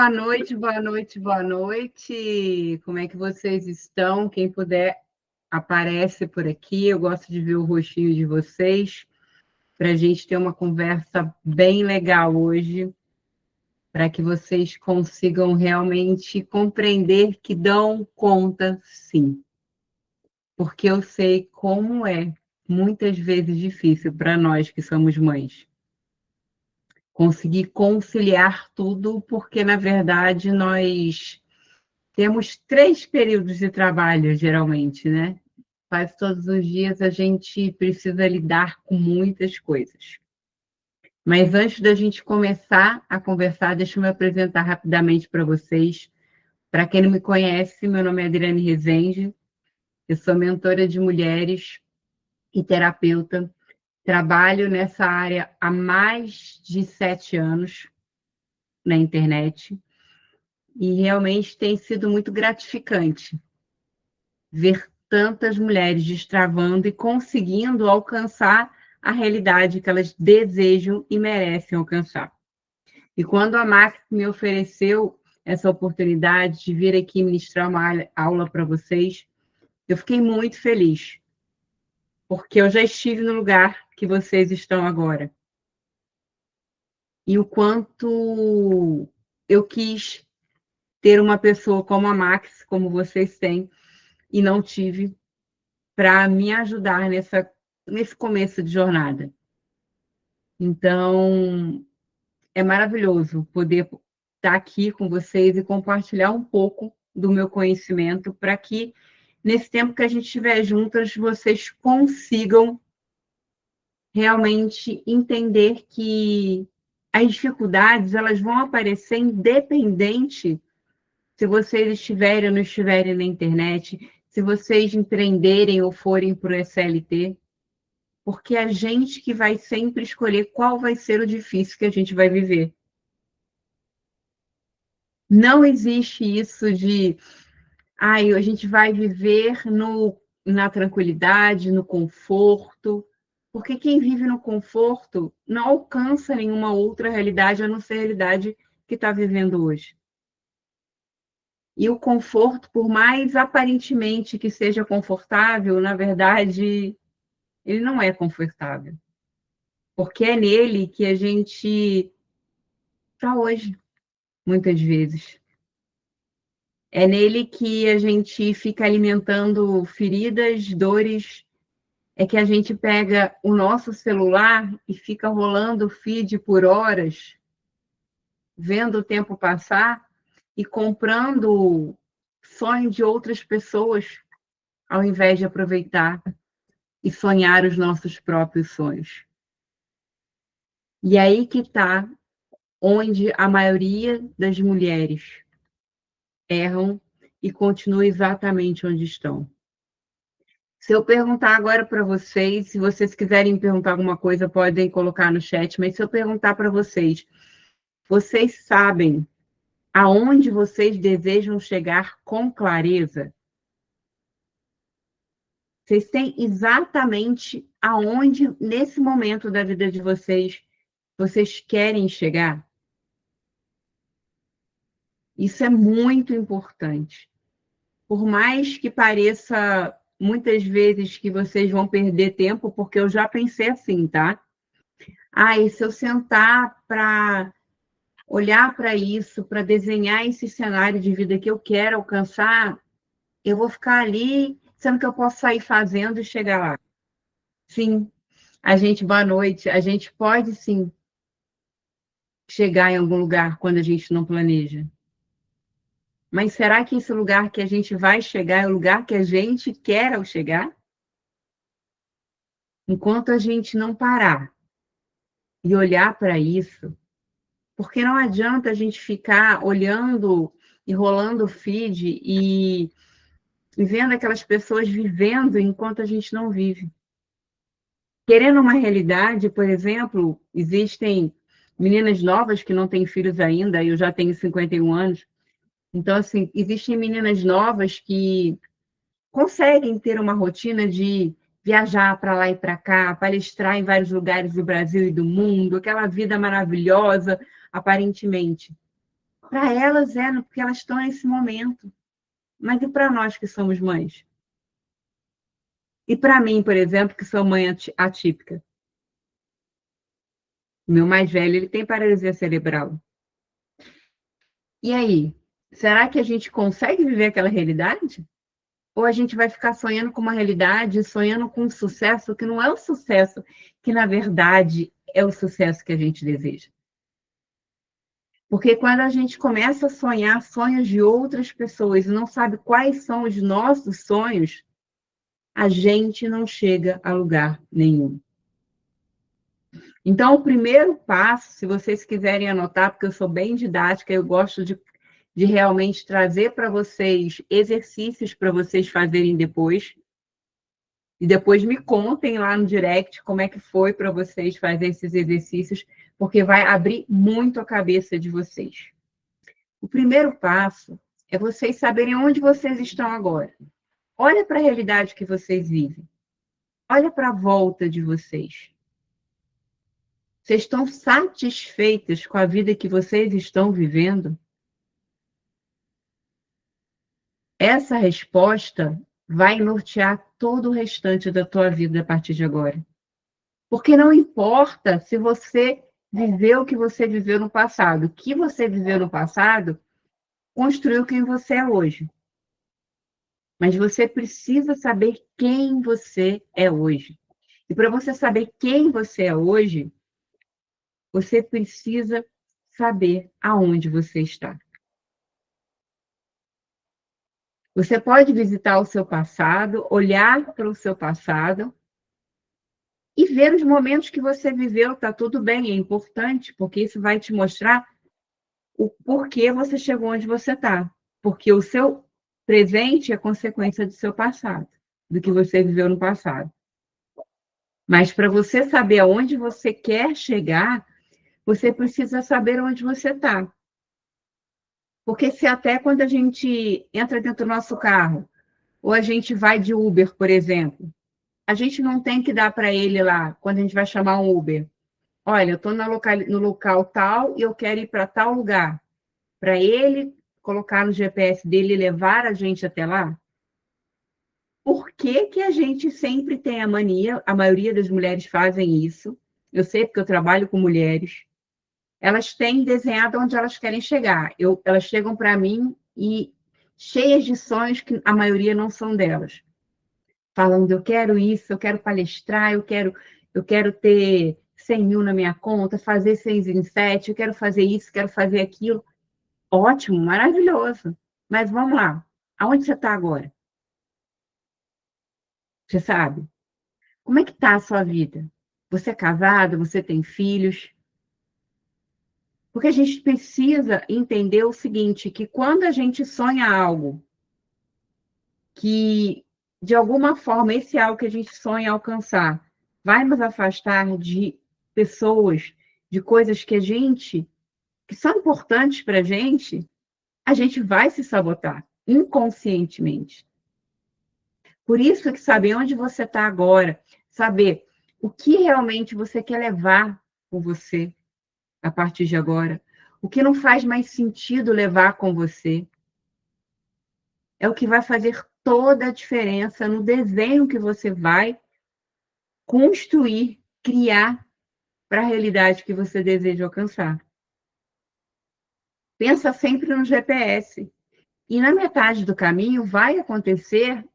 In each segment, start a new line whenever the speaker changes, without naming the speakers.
Boa noite, boa noite, boa noite. Como é que vocês estão? Quem puder, aparece por aqui. Eu gosto de ver o rostinho de vocês, para a gente ter uma conversa bem legal hoje, para que vocês consigam realmente compreender que dão conta, sim. Porque eu sei como é, muitas vezes, difícil para nós que somos mães conseguir conciliar tudo, porque, na verdade, nós temos 3 períodos de trabalho, geralmente, né? Quase todos os dias a gente precisa lidar com muitas coisas. Mas antes da gente começar a conversar, deixa eu me apresentar rapidamente para vocês. Para quem não me conhece, meu nome é Adriane Rezende, eu sou mentora de mulheres e terapeuta. Trabalho nessa área há mais de 7 anos na internet e realmente tem sido muito gratificante ver tantas mulheres destravando e conseguindo alcançar a realidade que elas desejam e merecem alcançar. E quando a Max me ofereceu essa oportunidade de vir aqui ministrar uma aula para vocês, eu fiquei muito feliz, porque eu já estive no lugar que vocês estão agora. E o quanto eu quis ter uma pessoa como a Max, como vocês têm, e não tive, para me ajudar nesse começo de jornada. Então, é maravilhoso poder estar aqui com vocês e compartilhar um pouco do meu conhecimento para que, nesse tempo que a gente estiver juntas, vocês consigam realmente entender que as dificuldades elas vão aparecer independente se vocês estiverem ou não estiverem na internet, se vocês empreenderem ou forem para o SLT, porque é a gente que vai sempre escolher qual vai ser o difícil que a gente vai viver. Não existe isso de, a gente vai viver na tranquilidade, no conforto, porque quem vive no conforto não alcança nenhuma outra realidade, a não ser a realidade que está vivendo hoje. E o conforto, por mais aparentemente que seja confortável, na verdade, ele não é confortável. Porque é nele que a gente está hoje, muitas vezes. É nele que a gente fica alimentando feridas, dores. É que a gente pega o nosso celular e fica rolando o feed por horas, vendo o tempo passar e comprando sonho de outras pessoas, ao invés de aproveitar e sonhar os nossos próprios sonhos. E aí que está onde a maioria das mulheres erram e continuam exatamente onde estão. Se eu perguntar agora para vocês, se vocês quiserem perguntar alguma coisa, podem colocar no chat, mas se eu perguntar para vocês, vocês sabem aonde vocês desejam chegar com clareza? Vocês têm exatamente aonde, nesse momento da vida de vocês, vocês querem chegar? Isso é muito importante. Por mais que pareça muitas vezes que vocês vão perder tempo, porque eu já pensei assim, tá? E se eu sentar para olhar para isso, para desenhar esse cenário de vida que eu quero alcançar, eu vou ficar ali, sendo que eu posso sair fazendo e chegar lá. Sim, boa noite, a gente pode sim chegar em algum lugar quando a gente não planeja. Mas será que esse lugar que a gente vai chegar é o lugar que a gente quer ao chegar? Enquanto a gente não parar e olhar para isso, porque não adianta a gente ficar olhando e rolando o feed e vendo aquelas pessoas vivendo enquanto a gente não vive. Querendo uma realidade, por exemplo, existem meninas novas que não têm filhos ainda, eu já tenho 51 anos, então, assim, existem meninas novas que conseguem ter uma rotina de viajar para lá e para cá, palestrar em vários lugares do Brasil e do mundo, aquela vida maravilhosa, aparentemente. Para elas porque elas estão nesse momento. Mas e para nós que somos mães? E para mim, por exemplo, que sou mãe atípica? O meu mais velho, ele tem paralisia cerebral. E aí? Será que a gente consegue viver aquela realidade? Ou a gente vai ficar sonhando com uma realidade, sonhando com um sucesso que não é o sucesso que, na verdade, é o sucesso que a gente deseja? Porque quando a gente começa a sonhar sonhos de outras pessoas e não sabe quais são os nossos sonhos, a gente não chega a lugar nenhum. Então, o primeiro passo, se vocês quiserem anotar, porque eu sou bem didática, eu gosto de realmente trazer para vocês exercícios para vocês fazerem depois. E depois me contem lá no direct como é que foi para vocês fazerem esses exercícios, porque vai abrir muito a cabeça de vocês. O primeiro passo é vocês saberem onde vocês estão agora. Olha para a realidade que vocês vivem. Olha para a volta de vocês. Vocês estão satisfeitas com a vida que vocês estão vivendo? Essa resposta vai nortear todo o restante da tua vida a partir de agora. Porque não importa se você viveu o que você viveu no passado. O que você viveu no passado construiu quem você é hoje. Mas você precisa saber quem você é hoje. E para você saber quem você é hoje, você precisa saber aonde você está. Você pode visitar o seu passado, olhar para o seu passado e ver os momentos que você viveu. Tá tudo bem, é importante, porque isso vai te mostrar o porquê você chegou onde você está. Porque o seu presente é consequência do seu passado, do que você viveu no passado. Mas para você saber aonde você quer chegar, você precisa saber onde você está. Porque se até quando a gente entra dentro do nosso carro, ou a gente vai de Uber, por exemplo, a gente não tem que dar para ele lá, quando a gente vai chamar um Uber. Olha, eu estou no local tal e eu quero ir para tal lugar. Para ele colocar no GPS dele e levar a gente até lá? Por que que a gente sempre tem a mania, a maioria das mulheres fazem isso, eu sei porque eu trabalho com mulheres, elas têm desenhado onde elas querem chegar. Elas chegam para mim e cheias de sonhos que a maioria não são delas. Falando, eu quero isso, eu quero palestrar, eu quero ter 100 mil na minha conta, fazer 6 em 7, eu quero fazer isso, quero fazer aquilo. Ótimo, maravilhoso. Mas vamos lá. Aonde você está agora? Você sabe? Como é que está a sua vida? Você é casado? Você tem filhos? Porque a gente precisa entender o seguinte, que quando a gente sonha algo, que de alguma forma esse algo que a gente sonha alcançar vai nos afastar de pessoas, de coisas que são importantes para a gente vai se sabotar inconscientemente. Por isso que saber onde você está agora, saber o que realmente você quer levar com você a partir de agora, o que não faz mais sentido levar com você, é o que vai fazer toda a diferença no desenho que você vai construir, criar para a realidade que você deseja alcançar. Pensa sempre no GPS. E na metade do caminho vai acontecer,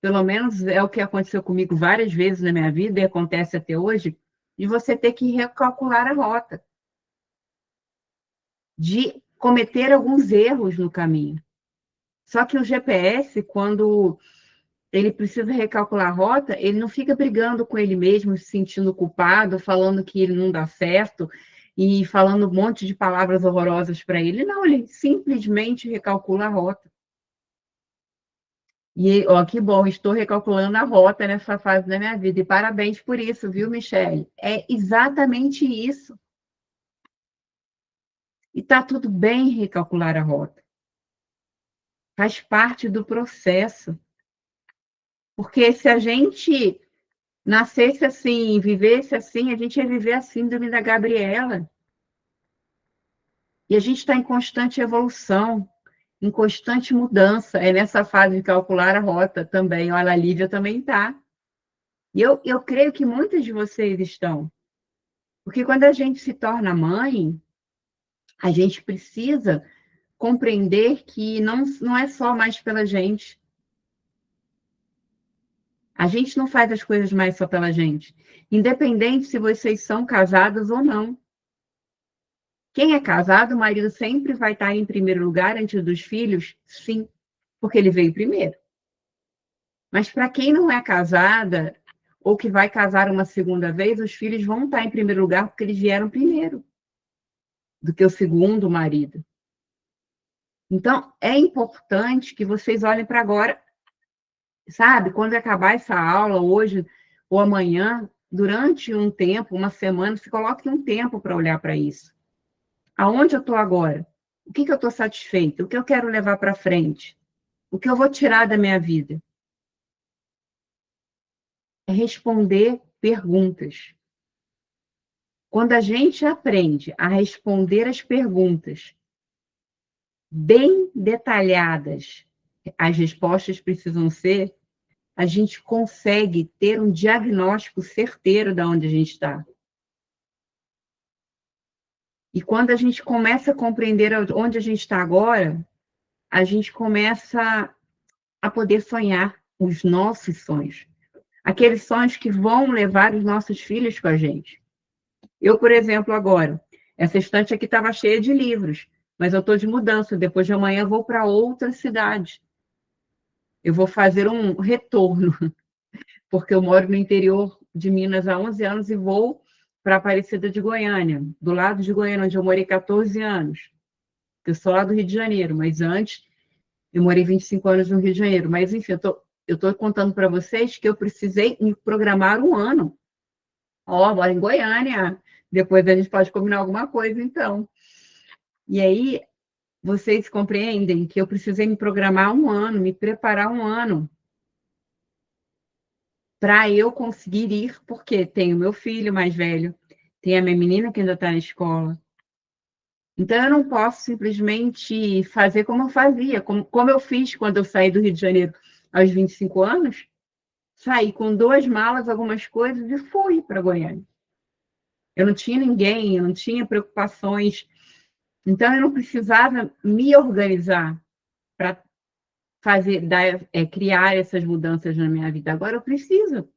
pelo menos é o que aconteceu comigo várias vezes na minha vida e acontece até hoje, de você ter que recalcular a rota, de cometer alguns erros no caminho. Só que o GPS, quando ele precisa recalcular a rota, ele não fica brigando com ele mesmo, se sentindo culpado, falando que ele não dá certo e falando um monte de palavras horrorosas para ele. Não, ele simplesmente recalcula a rota. E, ó, que bom, estou recalculando a rota nessa fase da minha vida. E parabéns por isso, viu, Michele? É exatamente isso. E está tudo bem recalcular a rota. Faz parte do processo. Porque se a gente nascesse assim, vivesse assim, a gente ia viver a síndrome da Gabriela. E a gente está em constante evolução, em constante mudança. É nessa fase de calcular a rota também. Olha, a Lívia também está. E eu creio que muitas de vocês estão. Porque quando a gente se torna mãe, a gente precisa compreender que não é só mais pela gente. A gente não faz as coisas mais só pela gente. Independente se vocês são casados ou não. Quem é casado, o marido sempre vai estar em primeiro lugar antes dos filhos? Sim, porque ele veio primeiro. Mas para quem não é casada, ou que vai casar uma segunda vez, os filhos vão estar em primeiro lugar porque eles vieram primeiro do que o segundo marido. Então, é importante que vocês olhem para agora, sabe? Quando acabar essa aula, hoje ou amanhã, durante um tempo, uma semana, se coloque um tempo para olhar para isso. Aonde eu estou agora? O que eu estou satisfeita? O que eu quero levar para frente? O que eu vou tirar da minha vida? É responder perguntas. Quando a gente aprende a responder as perguntas bem detalhadas, as respostas precisam ser, a gente consegue ter um diagnóstico certeiro de onde a gente está. E quando a gente começa a compreender onde a gente está agora, a gente começa a poder sonhar os nossos sonhos. Aqueles sonhos que vão levar os nossos filhos com a gente. Eu, por exemplo, agora, essa estante aqui estava cheia de livros, mas eu estou de mudança. Depois de amanhã eu vou para outra cidade. Eu vou fazer um retorno, porque eu moro no interior de Minas há 11 anos e vou para Aparecida de Goiânia, do lado de Goiânia, onde eu morei 14 anos. Eu sou lá do Rio de Janeiro, mas antes eu morei 25 anos no Rio de Janeiro. Mas, enfim, eu estou contando para vocês que eu precisei me programar um ano. Ó, moro em Goiânia. Depois a gente pode combinar alguma coisa, então. E aí, vocês compreendem que eu precisei me programar um ano, me preparar um ano para eu conseguir ir, porque tenho meu filho mais velho, tem a minha menina que ainda está na escola. Então, eu não posso simplesmente fazer como eu fazia, como eu fiz quando eu saí do Rio de Janeiro aos 25 anos, saí com 2 malas, algumas coisas e fui para Goiânia. Eu não tinha ninguém, eu não tinha preocupações, então eu não precisava me organizar para criar essas mudanças na minha vida. Agora eu preciso,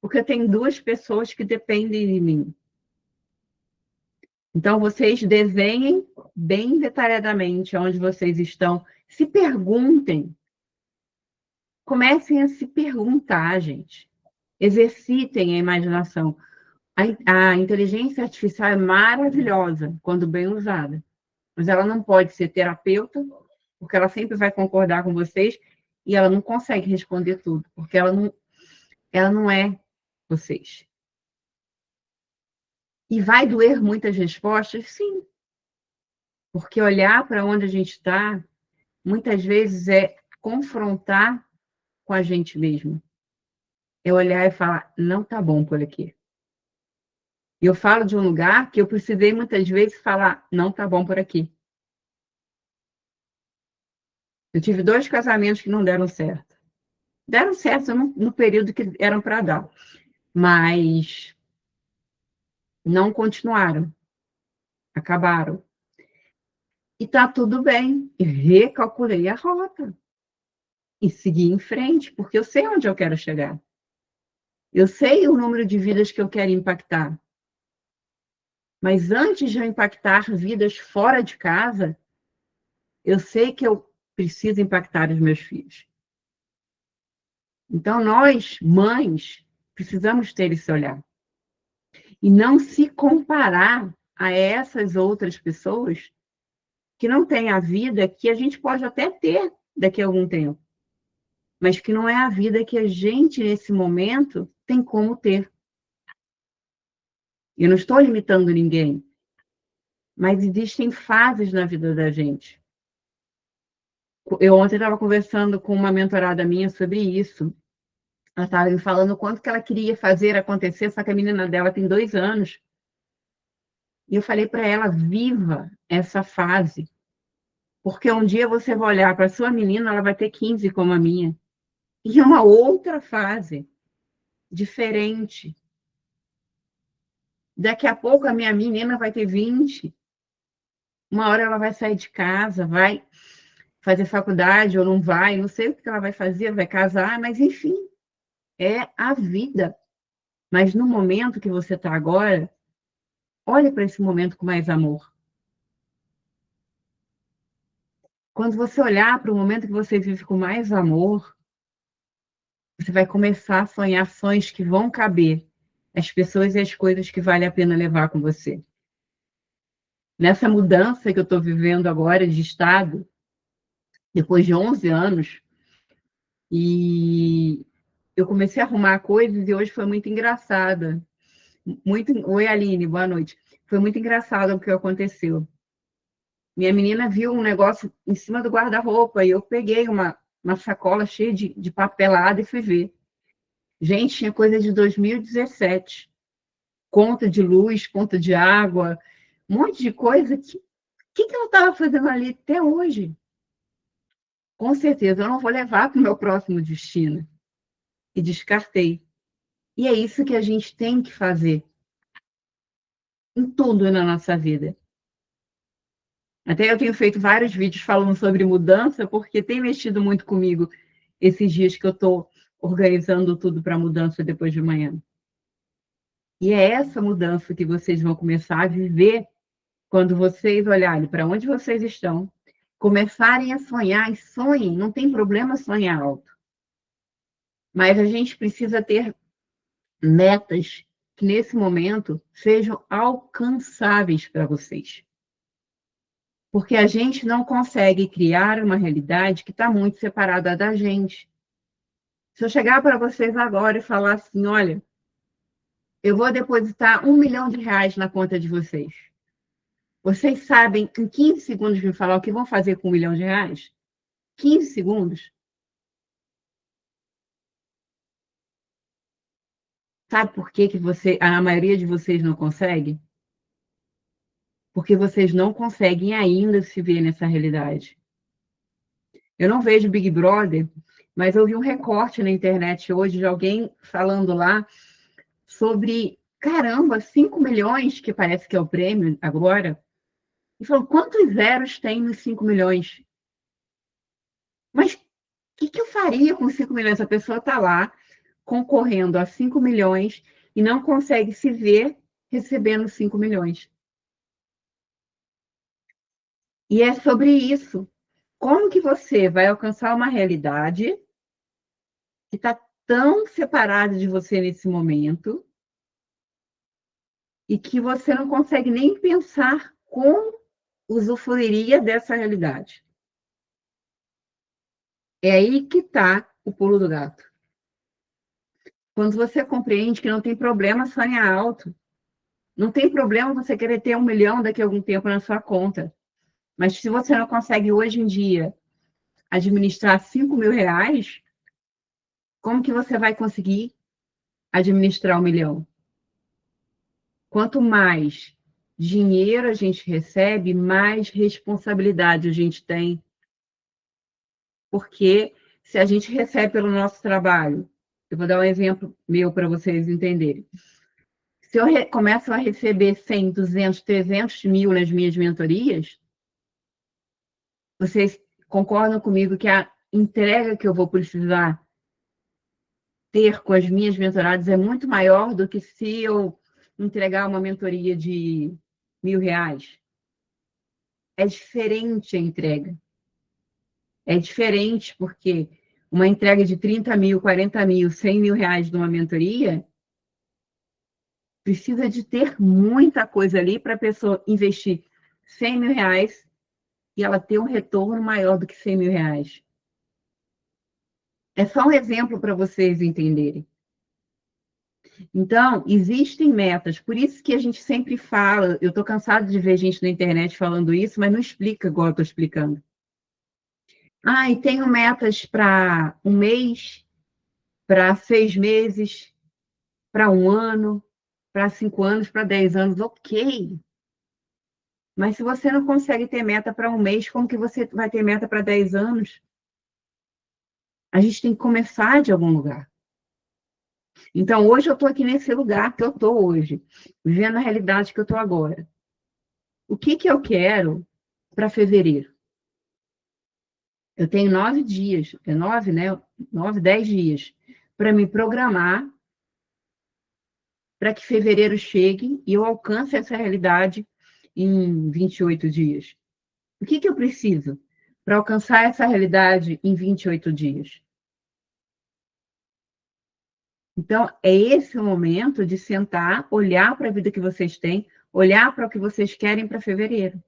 porque eu tenho 2 pessoas que dependem de mim. Então, vocês desenhem bem detalhadamente onde vocês estão. Se perguntem. Comecem a se perguntar, gente. Exercitem a imaginação. A inteligência artificial é maravilhosa quando bem usada, mas ela não pode ser terapeuta, porque ela sempre vai concordar com vocês e ela não consegue responder tudo, porque ela não é vocês. E vai doer muitas respostas? Sim, porque olhar para onde a gente está, muitas vezes é confrontar com a gente mesmo. É olhar e falar, não tá bom por aqui. E eu falo de um lugar que eu precisei muitas vezes falar, não tá bom por aqui. Eu tive 2 casamentos que não deram certo. Deram certo no período que eram para dar, mas não continuaram, acabaram. E tá tudo bem. Eu recalculei a rota e segui em frente, porque eu sei onde eu quero chegar. Eu sei o número de vidas que eu quero impactar. Mas antes de eu impactar vidas fora de casa, eu sei que eu preciso impactar os meus filhos. Então, nós, mães, precisamos ter esse olhar. E não se comparar a essas outras pessoas que não têm a vida que a gente pode até ter daqui a algum tempo, mas que não é a vida que a gente, nesse momento, tem como ter. Eu não estou limitando ninguém, mas existem fases na vida da gente. Eu ontem estava conversando com uma mentorada minha sobre isso. Ela estava me falando o quanto que ela queria fazer acontecer, só que a menina dela tem 2 anos. E eu falei para ela, viva essa fase. Porque um dia você vai olhar para a sua menina, ela vai ter 15 como a minha. E é uma outra fase, diferente. Daqui a pouco a minha menina vai ter 20. Uma hora ela vai sair de casa, vai fazer faculdade ou não vai, não sei o que ela vai fazer, vai casar, mas enfim, é a vida. Mas no momento que você está agora, olhe para esse momento com mais amor. Quando você olhar para o momento que você vive com mais amor, você vai começar a sonhar sonhos que vão caber as pessoas e as coisas que vale a pena levar com você. Nessa mudança que eu estou vivendo agora de estado, depois de 11 anos, e eu comecei a arrumar coisas e hoje foi muito engraçada. Oi, Aline, boa noite. Foi muito engraçado o que aconteceu. Minha menina viu um negócio em cima do guarda-roupa e eu peguei uma sacola cheia de papelada e fui ver. Gente, tinha coisa de 2017. Conta de luz, conta de água, um monte de coisa. Que ela estava fazendo ali até hoje? Com certeza, eu não vou levar para o meu próximo destino. E descartei. E é isso que a gente tem que fazer em tudo na nossa vida. Até eu tenho feito vários vídeos falando sobre mudança, porque tem mexido muito comigo esses dias que eu estou organizando tudo para mudança depois de manhã. E é essa mudança que vocês vão começar a viver quando vocês olharem para onde vocês estão, começarem a sonhar, e sonhem, não tem problema sonhar alto. Mas a gente precisa ter metas que, nesse momento, sejam alcançáveis para vocês. Porque a gente não consegue criar uma realidade que está muito separada da gente. Se eu chegar para vocês agora e falar assim, olha, eu vou depositar R$ 1 milhão na conta de vocês. Vocês sabem, em 15 segundos, me falar o que vão fazer com R$ 1 milhão? 15 segundos? Sabe por que a maioria de vocês não consegue? Porque vocês não conseguem ainda se ver nessa realidade. Eu não vejo Big Brother, mas eu vi um recorte na internet hoje de alguém falando lá sobre, caramba, 5 milhões, que parece que é o prêmio agora, e falou, quantos zeros tem nos 5 milhões? Mas o que eu faria com 5 milhões? A pessoa está lá concorrendo a 5 milhões e não consegue se ver recebendo 5 milhões. E é sobre isso. Como que você vai alcançar uma realidade que está tão separada de você nesse momento e que você não consegue nem pensar como usufruiria dessa realidade? É aí que está o pulo do gato. Quando você compreende que não tem problema sonhar alto, não tem problema você querer ter 1 milhão daqui a algum tempo na sua conta. Mas se você não consegue hoje em dia administrar 5 mil reais, como que você vai conseguir administrar 1 milhão? Quanto mais dinheiro a gente recebe, mais responsabilidade a gente tem. Porque se a gente recebe pelo nosso trabalho, eu vou dar um exemplo meu para vocês entenderem. Se eu começo a receber 100, 200, 300 mil nas minhas mentorias, vocês concordam comigo que a entrega que eu vou precisar ter com as minhas mentoradas é muito maior do que se eu entregar uma mentoria de R$ 1.000? É diferente a entrega. É diferente porque uma entrega de 30 mil, 40 mil, 100 mil reais de uma mentoria precisa de ter muita coisa ali para a pessoa investir 100 mil reais e ela ter um retorno maior do que 100 mil reais. É só um exemplo para vocês entenderem. Então, existem metas, por isso que a gente sempre fala, eu estou cansada de ver gente na internet falando isso, mas não explica igual eu estou explicando. Ah, e tenho metas para um mês, para 6 meses, para um ano, para 5 anos, para 10 anos, ok. Mas se você não consegue ter meta para um mês, como que você vai ter meta para 10 anos? A gente tem que começar de algum lugar. Então, hoje eu estou aqui nesse lugar que eu estou hoje, vivendo a realidade que eu estou agora. O que que eu quero para fevereiro? Eu tenho 9 dias, é 9, né? 9, 10 dias para me programar para que fevereiro chegue e eu alcance essa realidade em 28 dias. O que que eu preciso para alcançar essa realidade em 28 dias? Então, é esse o momento de sentar, olhar para a vida que vocês têm, olhar para o que vocês querem para fevereiro.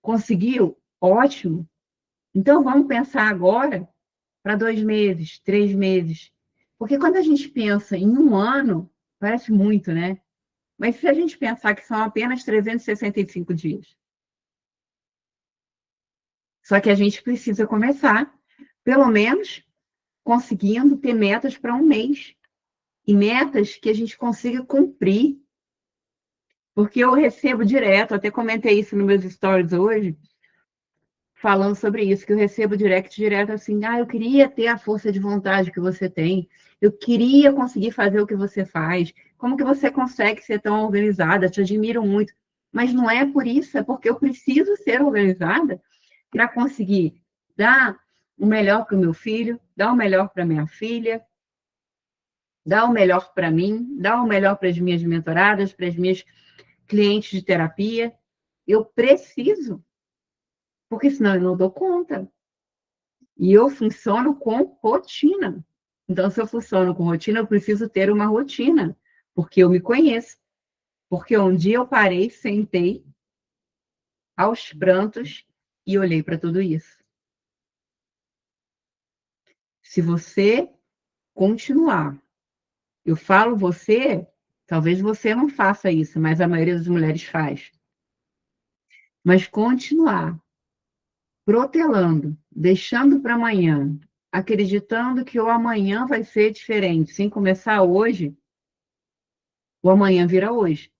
Conseguiu? Ótimo. Então, vamos pensar agora para 2 meses, 3 meses. Porque quando a gente pensa em um ano, parece muito, né? Mas se a gente pensar que são apenas 365 dias. Só que a gente precisa começar, pelo menos, conseguindo ter metas para um mês. E metas que a gente consiga cumprir. Porque eu recebo direto, até comentei isso nos meus stories hoje, falando sobre isso, que eu recebo direct direto assim, eu queria ter a força de vontade que você tem, eu queria conseguir fazer o que você faz, como que você consegue ser tão organizada, te admiro muito, mas não é por isso, é porque eu preciso ser organizada para conseguir dar o melhor para o meu filho, dar o melhor para minha filha, dar o melhor para mim, dar o melhor para as minhas mentoradas, para as minhas clientes de terapia, eu preciso, porque senão eu não dou conta. E eu funciono com rotina. Então, se eu funciono com rotina, eu preciso ter uma rotina, porque eu me conheço. Porque um dia eu parei, sentei aos prantos e olhei para tudo isso. Se você continuar, eu falo você, talvez você não faça isso, mas a maioria das mulheres faz. Mas continuar protelando, deixando para amanhã, acreditando que o amanhã vai ser diferente, sem começar hoje, o amanhã vira hoje,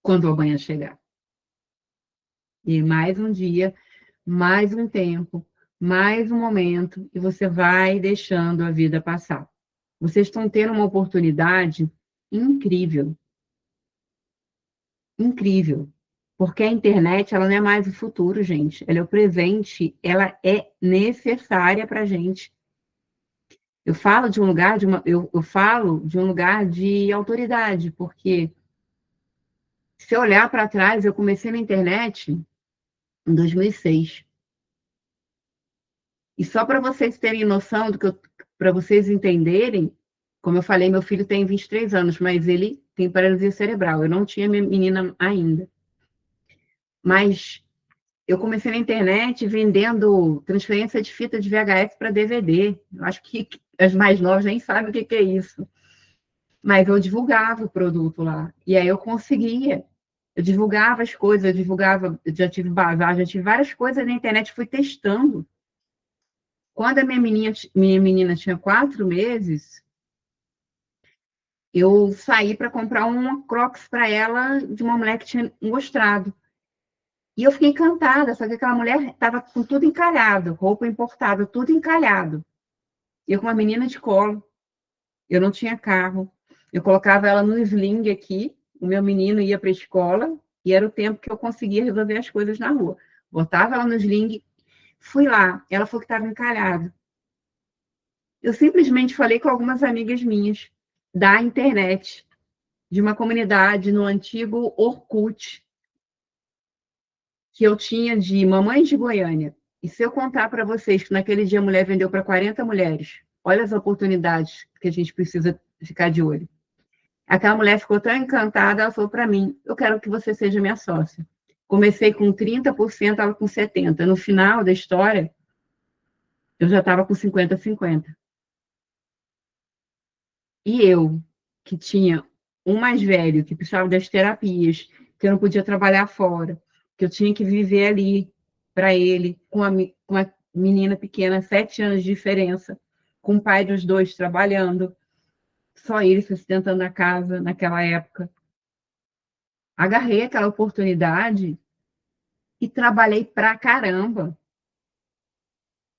quando o amanhã chegar. E mais um dia, mais um tempo, mais um momento, e você vai deixando a vida passar. Vocês estão tendo uma oportunidade incrível, incrível, porque a internet, ela não é mais o futuro, gente, ela é o presente, ela é necessária para a gente. Eu falo de um lugar eu falo de um lugar de autoridade, porque se eu olhar para trás, eu comecei na internet em 2006. E só para vocês terem noção do que para vocês entenderem, como eu falei, meu filho tem 23 anos, mas ele tem paralisia cerebral. Eu não tinha minha menina ainda. Mas eu comecei na internet vendendo transferência de fita de VHS para DVD. Eu acho que as mais novas nem sabem o que é isso. Mas eu divulgava o produto lá. E aí eu conseguia. Eu divulgava as coisas, eu divulgava, já tive bazar, já tive várias coisas na internet, fui testando. Quando a minha menina tinha 4 meses, eu saí para comprar uma Crocs para ela de uma mulher que tinha mostrado. E eu fiquei encantada, só que aquela mulher estava com tudo encalhado, roupa importada, tudo encalhado. Eu com uma menina de colo, eu não tinha carro. Eu colocava ela no sling aqui, o meu menino ia para a escola, e era o tempo que eu conseguia resolver as coisas na rua. Botava ela no sling, fui lá, ela falou que estava encalhado. Eu simplesmente falei com algumas amigas minhas da internet, de uma comunidade no antigo Orkut, que eu tinha de Mamães de Goiânia. E se eu contar para vocês que naquele dia a mulher vendeu para 40 mulheres, olha as oportunidades que a gente precisa ficar de olho. Aquela mulher ficou tão encantada, ela falou para mim, eu quero que você seja minha sócia. Comecei com 30%, ela com 70%. No final da história, eu já estava com 50-50. E eu, que tinha um mais velho, que precisava das terapias, que eu não podia trabalhar fora, que eu tinha que viver ali para ele, com uma menina pequena, 7 anos de diferença, com o pai dos dois trabalhando, só ele sustentando a casa naquela época. agarrei aquela oportunidade e trabalhei pra caramba.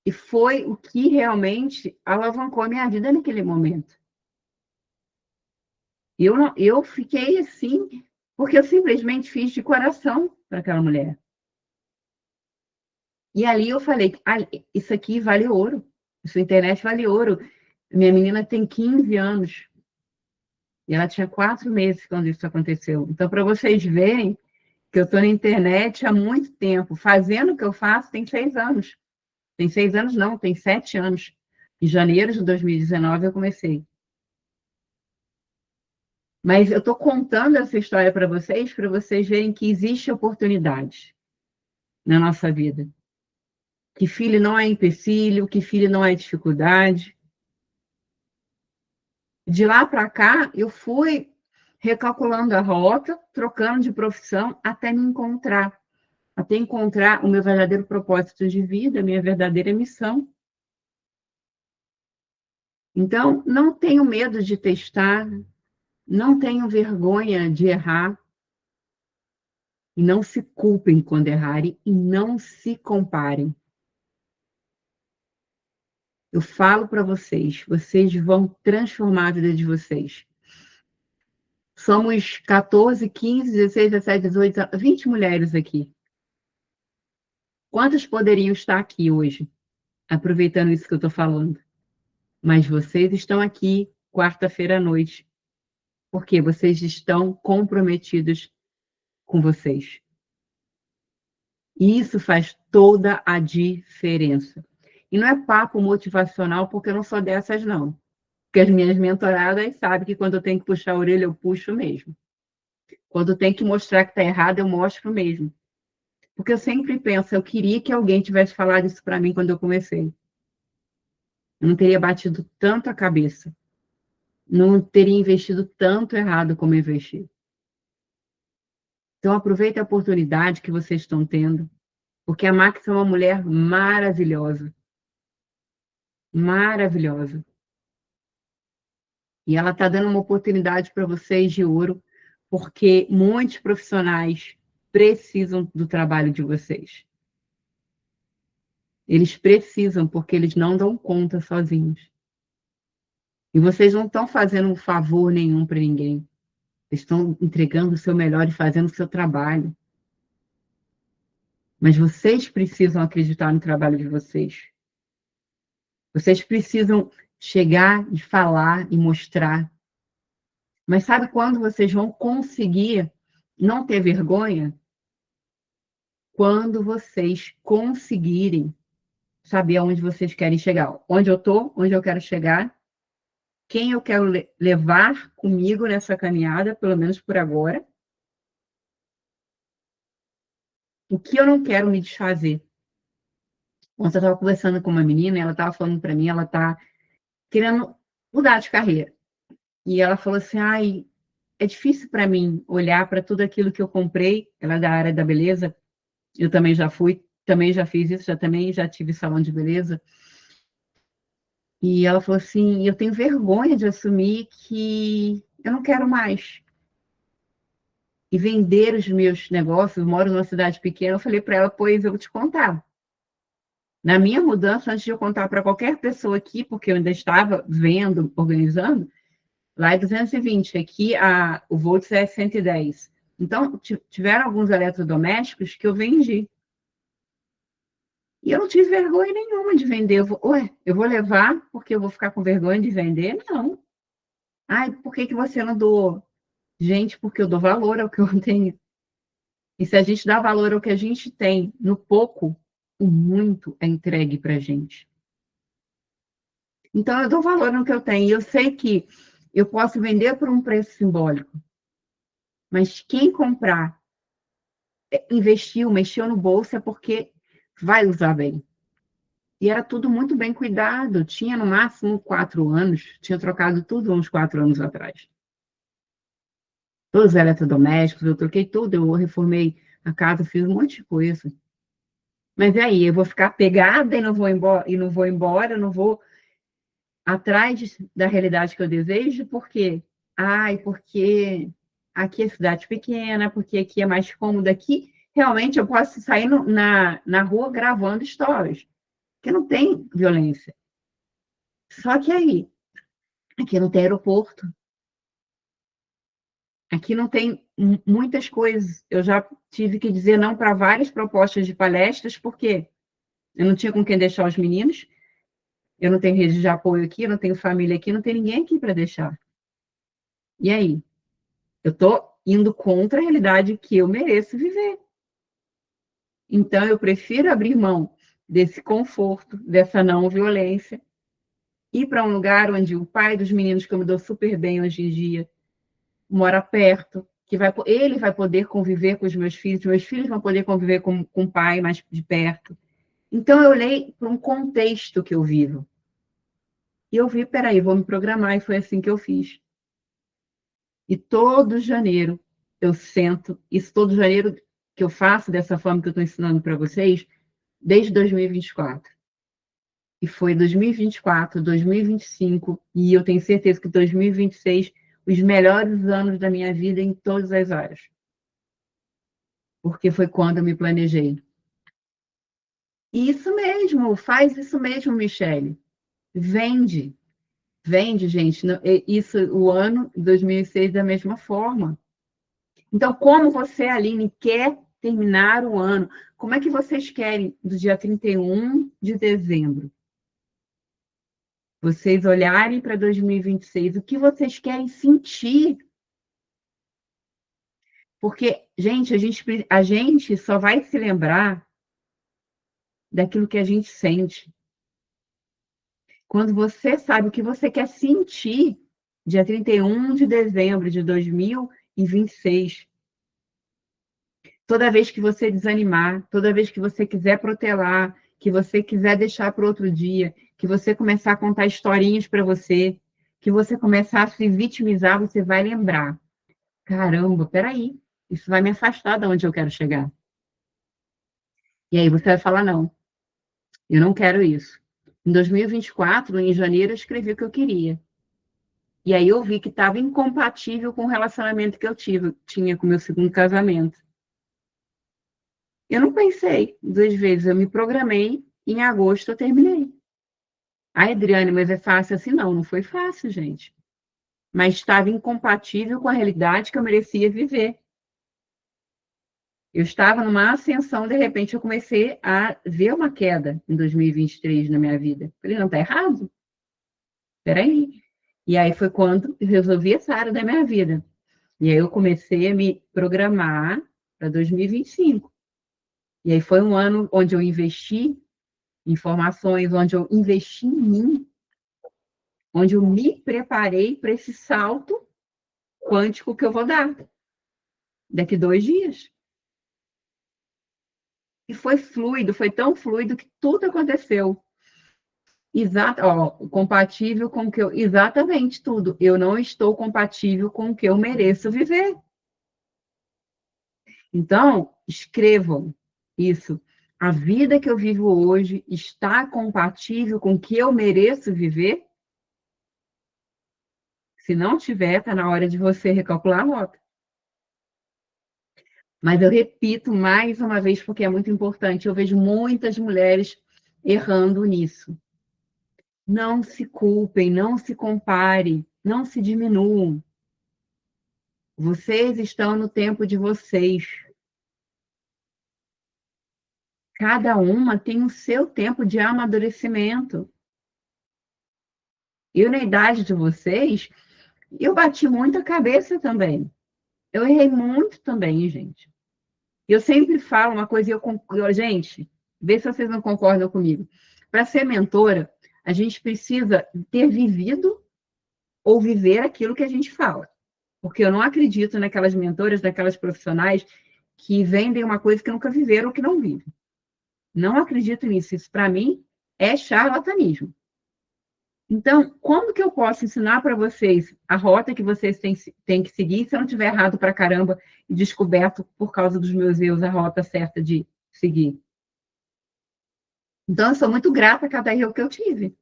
E foi o que realmente alavancou a minha vida naquele momento. Eu fiquei assim, porque eu simplesmente fiz de coração para aquela mulher. E ali eu falei, ah, isso aqui vale ouro, essa internet vale ouro. Minha menina tem 15 anos, e ela tinha 4 meses quando isso aconteceu. Então, para vocês verem que eu estou na internet há muito tempo, fazendo o que eu faço tem 6 anos. Tem 6 anos não, tem 7 anos. Em janeiro de 2019 eu comecei. Mas eu estou contando essa história para vocês verem que existe oportunidade na nossa vida. Que filho não é empecilho, que filho não é dificuldade. De lá para cá, eu fui recalculando a rota, trocando de profissão até encontrar o meu verdadeiro propósito de vida, a minha verdadeira missão. Então, não tenho medo de testar, não tenho vergonha de errar, e não se culpem quando errarem e não se comparem. Eu falo para vocês, vocês vão transformar a vida de vocês. Somos 14, 15, 16, 17, 18, 20 mulheres aqui. Quantas poderiam estar aqui hoje, aproveitando isso que eu estou falando? Mas vocês estão aqui quarta-feira à noite, porque vocês estão comprometidos com vocês. E isso faz toda a diferença. E não é papo motivacional, porque eu não sou dessas, não. Porque as minhas mentoradas sabem que quando eu tenho que puxar a orelha, eu puxo mesmo. Quando tem que mostrar que está errado, eu mostro mesmo. Porque eu sempre penso, eu queria que alguém tivesse falado isso para mim quando eu comecei. Eu não teria batido tanto a cabeça. Não teria investido tanto errado como investi. Então, aproveite a oportunidade que vocês estão tendo, porque a Max é uma mulher maravilhosa. Maravilhosa. E ela está dando uma oportunidade para vocês de ouro, porque muitos profissionais precisam do trabalho de vocês. Eles precisam, porque eles não dão conta sozinhos. E vocês não estão fazendo um favor nenhum para ninguém. Vocês estão entregando o seu melhor e fazendo o seu trabalho. Mas vocês precisam acreditar no trabalho de vocês. Vocês precisam chegar e falar e mostrar. Mas sabe quando vocês vão conseguir não ter vergonha? Quando vocês conseguirem saber aonde vocês querem chegar. Onde eu estou, onde eu quero chegar, quem eu quero levar comigo nessa caminhada, pelo menos por agora. O que eu não quero me desfazer. Ontem eu estava conversando com uma menina, ela estava falando para mim, ela está querendo mudar de carreira. E ela falou assim, ai, é difícil para mim olhar para tudo aquilo que eu comprei, ela é da área da beleza, eu também já fui, também já fiz isso, também já tive salão de beleza. E ela falou assim, eu tenho vergonha de assumir que eu não quero mais. E vender os meus negócios, eu moro numa cidade pequena, eu falei para ela, pois eu vou te contar. Na minha mudança, antes de eu contar para qualquer pessoa aqui, porque eu ainda estava vendo, organizando, lá é 220, aqui o Volts é 110. Então, tiveram alguns eletrodomésticos que eu vendi. E eu não tive vergonha nenhuma de vender. Eu vou levar porque eu vou ficar com vergonha de vender? Não. Ai, por que você não doou? Gente, porque eu dou valor ao que eu tenho. E se a gente dá valor ao que a gente tem, no pouco, o muito é entregue para a gente. Então, eu dou valor no que eu tenho. E eu sei que eu posso vender por um preço simbólico. Mas quem comprar, investiu, mexeu no bolso, é porque vai usar bem. E era tudo muito bem cuidado. Tinha, no máximo, 4 anos. Tinha trocado tudo uns 4 anos atrás. Todos os eletrodomésticos, eu troquei tudo. Eu reformei a casa, fiz um monte de coisa. Mas e aí, eu vou ficar pegada e não vou atrás da realidade que eu desejo, por quê? Ai, porque aqui é cidade pequena, porque aqui é mais cômodo. Aqui, realmente, eu posso sair na rua gravando stories, porque não tem violência. Só que aí, aqui não tem aeroporto, aqui não tem muitas coisas. Eu já tive que dizer não para várias propostas de palestras, porque eu não tinha com quem deixar os meninos, eu não tenho rede de apoio aqui, eu não tenho família aqui, não tem ninguém aqui para deixar. E aí? Eu estou indo contra a realidade que eu mereço viver. Então, eu prefiro abrir mão desse conforto, dessa não violência, ir para um lugar onde o pai dos meninos, que eu me dou super bem hoje em dia, mora perto, que ele vai poder conviver com os meus filhos vão poder conviver com o pai mais de perto. Então, eu olhei para um contexto que eu vivo. E eu vi, peraí, vou me programar, e foi assim que eu fiz. E todo janeiro eu sento, isso todo janeiro que eu faço dessa forma que eu estou ensinando para vocês, desde 2024. E foi 2024, 2025, e eu tenho certeza que 2026, os melhores anos da minha vida em todas as áreas. Porque foi quando eu me planejei. Isso mesmo, faz isso mesmo, Michele. Vende. Vende, gente. Isso, o ano 2006 da mesma forma. Então, como você, Aline, quer terminar o ano? Como é que vocês querem do dia 31 de dezembro? Vocês olharem para 2026, o que vocês querem sentir? Porque, gente, a gente só vai se lembrar daquilo que a gente sente. Quando você sabe o que você quer sentir, dia 31 de dezembro de 2026, toda vez que você desanimar, toda vez que você quiser protelar, que você quiser deixar para outro dia, que você começar a contar historinhas para você, que você começar a se vitimizar, você vai lembrar. Caramba, peraí, isso vai me afastar de onde eu quero chegar. E aí você vai falar, não, eu não quero isso. Em 2024, em janeiro, eu escrevi o que eu queria. E aí eu vi que estava incompatível com o relacionamento que eu tinha com o meu segundo casamento. Eu não pensei duas vezes, eu me programei, em agosto eu terminei. Ai, Adriane, mas é fácil assim? Não, não foi fácil, gente. Mas estava incompatível com a realidade que eu merecia viver. Eu estava numa ascensão, de repente eu comecei a ver uma queda em 2023 na minha vida. Falei, não, tá errado. Peraí. E aí foi quando eu resolvi essa área da minha vida. E aí eu comecei a me programar para 2025. E aí foi um ano onde eu investi em formações, onde eu investi em mim, onde eu me preparei para esse salto quântico que eu vou dar daqui 2 dias. E foi fluido, foi tão fluido que tudo aconteceu. Exato, ó, compatível com o que eu. Exatamente tudo. Eu não estou compatível com o que eu mereço viver. Então, escrevam isso. A vida que eu vivo hoje está compatível com o que eu mereço viver? Se não tiver, está na hora de você recalcular a rota. Mas eu repito mais uma vez, porque é muito importante. Eu vejo muitas mulheres errando nisso. Não se culpem, não se comparem, não se diminuam. Vocês estão no tempo de vocês. Cada uma tem o seu tempo de amadurecimento. Eu, na idade de vocês, eu bati muito a cabeça também. Eu errei muito também, gente. Eu sempre falo uma coisa e gente, vê se vocês não concordam comigo. Para ser mentora, a gente precisa ter vivido ou viver aquilo que a gente fala. Porque eu não acredito naquelas mentoras, naquelas profissionais que vendem uma coisa que nunca viveram ou que não vivem. Não acredito nisso. Isso, para mim, é charlatanismo. Então, como que eu posso ensinar para vocês a rota que vocês têm que seguir se eu não tiver errado para caramba e descoberto por causa dos meus erros a rota certa de seguir? Então, eu sou muito grata a cada erro que eu tive.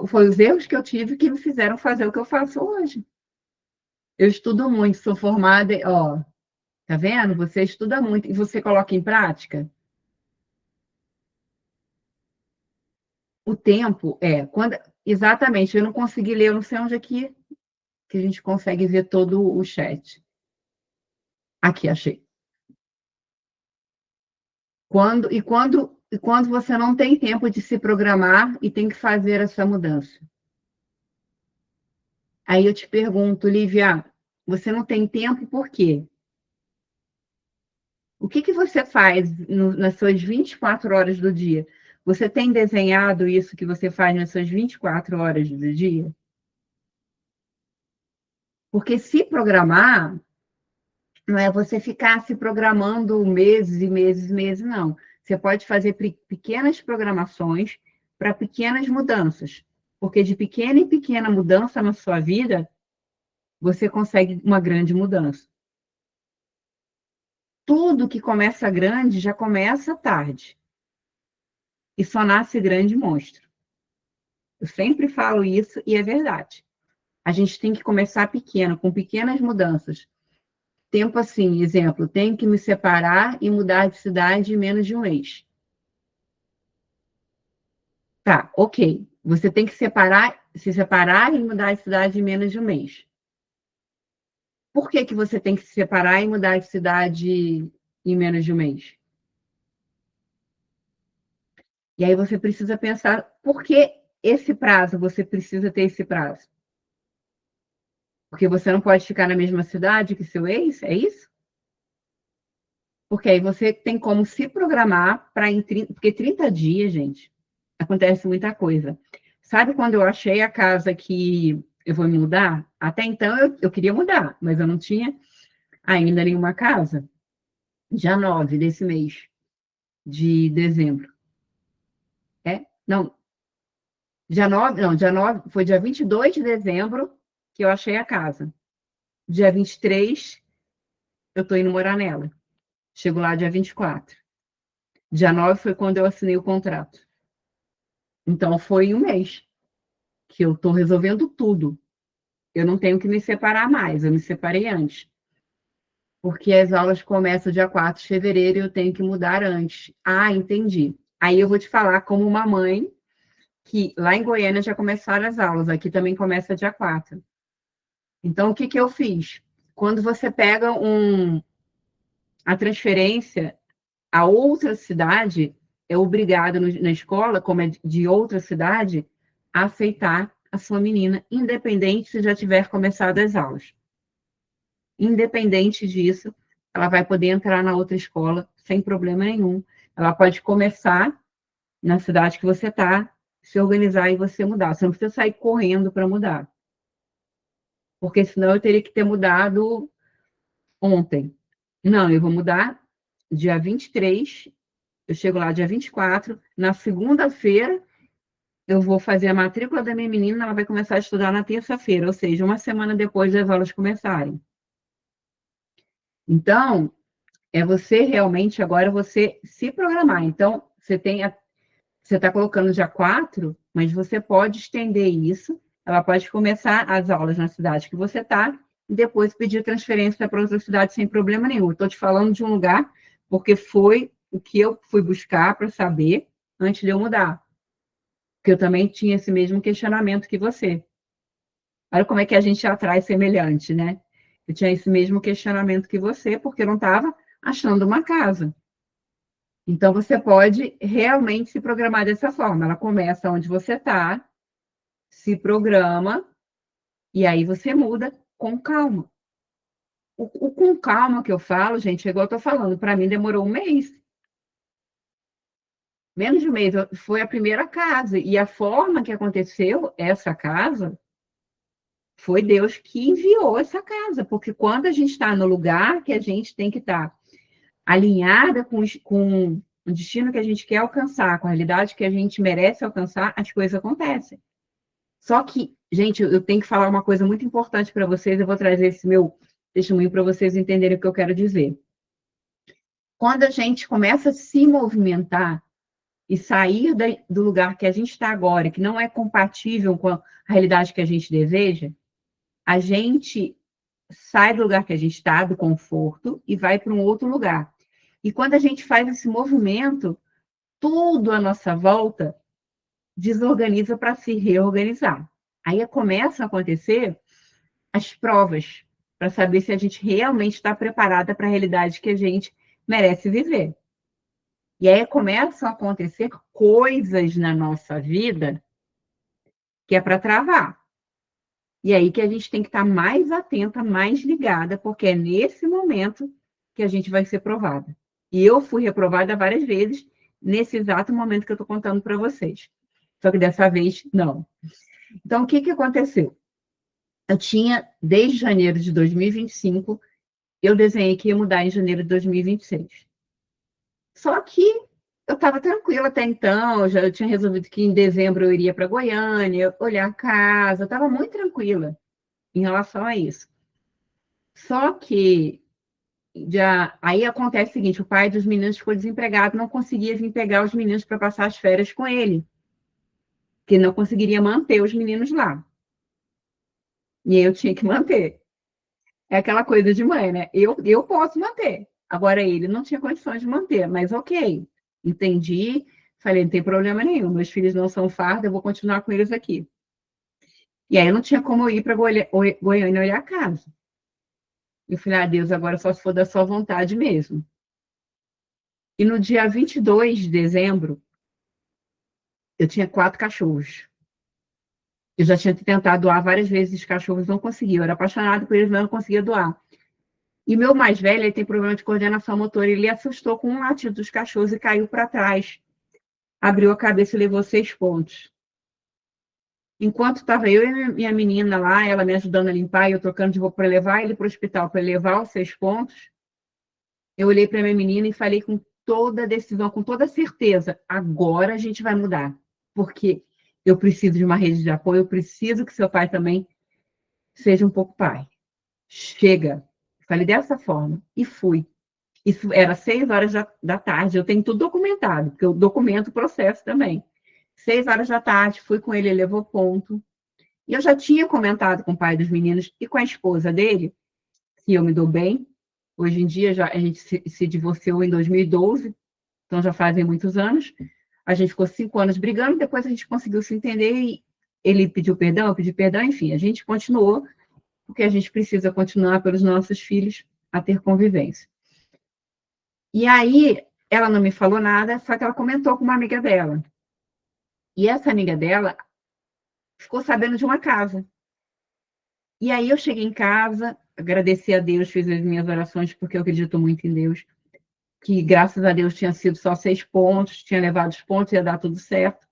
Foi os erros que eu tive que me fizeram fazer o que eu faço hoje. Eu estudo muito, sou formada, ó, tá vendo? Você estuda muito e você coloca em prática. O tempo é quando exatamente, eu não consegui ler, eu não sei onde aqui que a gente consegue ver todo o chat. Aqui, achei. Quando você não tem tempo de se programar e tem que fazer essa mudança. Aí eu te pergunto, Lívia, você não tem tempo por quê? O que que você faz nas suas 24 horas do dia? Você tem desenhado isso que você faz nas suas 24 horas do dia? Porque se programar, não é você ficar se programando meses e meses e meses, não. Você pode fazer pequenas programações para pequenas mudanças. Porque de pequena em pequena mudança na sua vida, você consegue uma grande mudança. Tudo que começa grande já começa tarde. E só nasce grande monstro. Eu sempre falo isso e é verdade. A gente tem que começar pequeno, com pequenas mudanças. Tempo assim, exemplo, tenho que me separar e mudar de cidade em menos de um mês. Tá, ok. Você tem que se separar e mudar de cidade em menos de um mês. Por que que você tem que se separar e mudar de cidade em menos de um mês? E aí você precisa pensar por que esse prazo, você precisa ter esse prazo. Porque você não pode ficar na mesma cidade que seu ex, é isso? Porque aí você tem como se programar para em 30, porque 30 dias, gente, acontece muita coisa. Sabe quando eu achei a casa que eu vou me mudar? Até então eu queria mudar, mas eu não tinha ainda nenhuma casa. Dia 9 desse mês, de dezembro. É? Não, dia 9 não, dia 9 foi dia 22 de dezembro que eu achei a casa. Dia 23 eu tô indo morar nela. Chego lá dia 24. Dia 9 foi quando eu assinei o contrato. Então foi um mês que eu tô resolvendo tudo. Eu não tenho que me separar mais, eu me separei antes. Porque as aulas começam dia 4 de fevereiro e eu tenho que mudar antes. Ah, entendi. Aí eu vou te falar como uma mãe que lá em Goiânia já começaram as aulas, aqui também começa dia 4. Então, o que que eu fiz? Quando você pega a transferência a outra cidade, é obrigado na escola, como é de outra cidade, a aceitar a sua menina, independente se já tiver começado as aulas. Independente disso, ela vai poder entrar na outra escola sem problema nenhum. Ela pode começar na cidade que você está, se organizar e você mudar. Você não precisa sair correndo para mudar. Porque senão eu teria que ter mudado ontem. Não, eu vou mudar dia 23, eu chego lá dia 24, na segunda-feira eu vou fazer a matrícula da minha menina, ela vai começar a estudar na terça-feira, ou seja, uma semana depois das aulas começarem. Então, é você realmente agora você se programar. Então, você está colocando dia 4, mas você pode estender isso. Ela pode começar as aulas na cidade que você está e depois pedir transferência para outra cidade sem problema nenhum. Estou te falando de um lugar porque foi o que eu fui buscar para saber antes de eu mudar. Porque eu também tinha esse mesmo questionamento que você. Olha como é que a gente atrai semelhante, né? Eu tinha esse mesmo questionamento que você, porque eu não estava achando uma casa. Então, você pode realmente se programar dessa forma. Ela começa onde você está, se programa, e aí você muda com calma. O com calma que eu falo, gente, é igual eu estou falando, para mim demorou um mês. Menos de um mês, foi a primeira casa. E a forma que aconteceu essa casa foi Deus que enviou essa casa. Porque quando a gente está no lugar que a gente tem que estar alinhada com o destino que a gente quer alcançar, com a realidade que a gente merece alcançar, as coisas acontecem. Só que, gente, eu tenho que falar uma coisa muito importante para vocês, eu vou trazer esse meu testemunho para vocês entenderem o que eu quero dizer. Quando a gente começa a se movimentar e sair do lugar que a gente está agora, que não é compatível com a realidade que a gente deseja, a gente sai do lugar que a gente está, do conforto, e vai para um outro lugar. E quando a gente faz esse movimento, tudo à nossa volta desorganiza para se reorganizar. Aí começam a acontecer as provas, para saber se a gente realmente está preparada para a realidade que a gente merece viver. E aí começam a acontecer coisas na nossa vida que é para travar. E aí que a gente tem que estar mais atenta, mais ligada, porque é nesse momento que a gente vai ser provada. E eu fui reprovada várias vezes nesse exato momento que eu estou contando para vocês. Só que dessa vez, não. Então, o que, que aconteceu? Eu tinha, desde janeiro de 2025, eu desenhei que ia mudar em janeiro de 2026. Só que eu estava tranquila até então, eu tinha resolvido que em dezembro eu iria para Goiânia, olhar a casa, eu estava muito tranquila em relação a isso. Só que aí acontece o seguinte, o pai dos meninos ficou desempregado, não conseguia vir pegar os meninos para passar as férias com ele, que não conseguiria manter os meninos lá. E eu tinha que manter. É aquela coisa de mãe, né? Eu posso manter. Agora ele não tinha condições de manter, mas ok. Entendi. Falei, não tem problema nenhum. Meus filhos não são farda, eu vou continuar com eles aqui. E aí eu não tinha como eu ir para Goiânia olhar a casa. Eu falei, ah, Deus, agora só se for da sua vontade mesmo. E no dia 22 de dezembro, eu tinha 4 cachorros. Eu já tinha tentado doar várias vezes, os cachorros não conseguiam. Eu era apaixonada por eles, mas não conseguia doar. E meu mais velho, ele tem problema de coordenação motora. Ele assustou com um latido dos cachorros e caiu para trás. Abriu a cabeça e levou 6 pontos. Enquanto estava eu e minha menina lá, ela me ajudando a limpar, e eu trocando de roupa para levar ele para o hospital, para levar os 6 pontos, eu olhei para minha menina e falei com toda a decisão, com toda a certeza, agora a gente vai mudar. Porque eu preciso de uma rede de apoio, eu preciso que seu pai também seja um pouco pai. Chega. Falei dessa forma e fui. Isso era 6 horas da tarde, eu tenho tudo documentado, porque eu documento o processo também. 6 horas da tarde, fui com ele, ele levou ponto. E eu já tinha comentado com o pai dos meninos e com a esposa dele, que eu me dou bem. Hoje em dia, a gente se divorciou em 2012, então já fazem muitos anos. A gente ficou 5 anos brigando, depois a gente conseguiu se entender e ele pediu perdão, eu pedi perdão, enfim, a gente continuou, porque a gente precisa continuar pelos nossos filhos a ter convivência. E aí, ela não me falou nada, só que ela comentou com uma amiga dela. E essa amiga dela ficou sabendo de uma casa. E aí eu cheguei em casa, agradeci a Deus, fiz as minhas orações, porque eu acredito muito em Deus, que graças a Deus tinha sido só 6 pontos, tinha levado os pontos, ia dar tudo certo.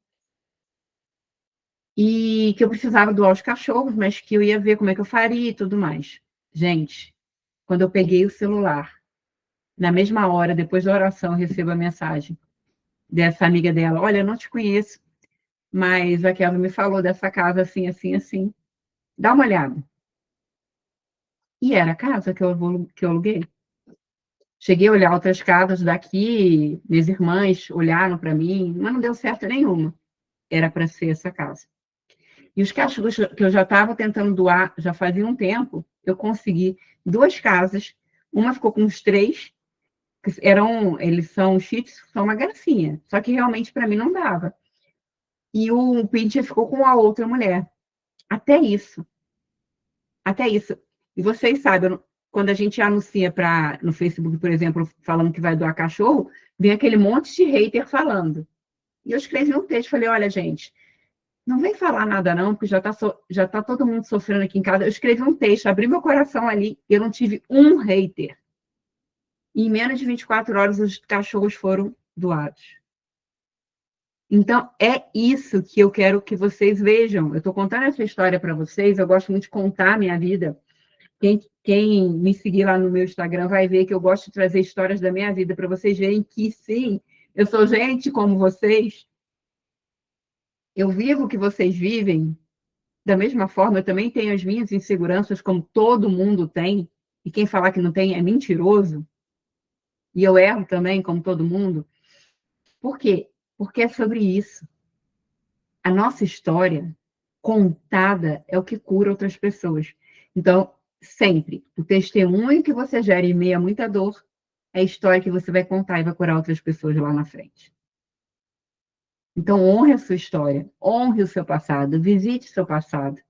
E que eu precisava doar os cachorros, mas que eu ia ver como é que eu faria e tudo mais. Gente, quando eu peguei o celular, na mesma hora, depois da oração, eu recebo a mensagem dessa amiga dela: olha, eu não te conheço, mas aquela me falou dessa casa assim, assim, assim. Dá uma olhada. E era a casa que eu aluguei. Cheguei a olhar outras casas daqui, minhas irmãs olharam para mim, mas não deu certo nenhuma. Era para ser essa casa. E os cachorros que eu já estava tentando doar, já fazia um tempo, eu consegui 2 casas. Uma ficou com uns 3, que eles são shih tzus, são uma gracinha. Só que realmente para mim não dava. E o Pincher ficou com a outra mulher. Até isso. Até isso. E vocês sabem, quando a gente anuncia no Facebook, por exemplo, falando que vai doar cachorro, vem aquele monte de hater falando. E eu escrevi um texto, falei, olha, gente, não vem falar nada não, porque já tá todo mundo sofrendo aqui em casa. Eu escrevi um texto, abri meu coração ali, e eu não tive um hater. E em menos de 24 horas, os cachorros foram doados. Então, é isso que eu quero que vocês vejam. Eu estou contando essa história para vocês, eu gosto muito de contar a minha vida. Quem me seguir lá no meu Instagram vai ver que eu gosto de trazer histórias da minha vida para vocês verem que, sim, eu sou gente como vocês. Eu vivo o que vocês vivem. Da mesma forma, eu também tenho as minhas inseguranças, como todo mundo tem. E quem falar que não tem é mentiroso. E eu erro também, como todo mundo. Por quê? Porque é sobre isso. A nossa história contada é o que cura outras pessoas. Então, sempre, o testemunho que você gera em meio a muita dor é a história que você vai contar e vai curar outras pessoas lá na frente. Então, honre a sua história, honre o seu passado, visite o seu passado.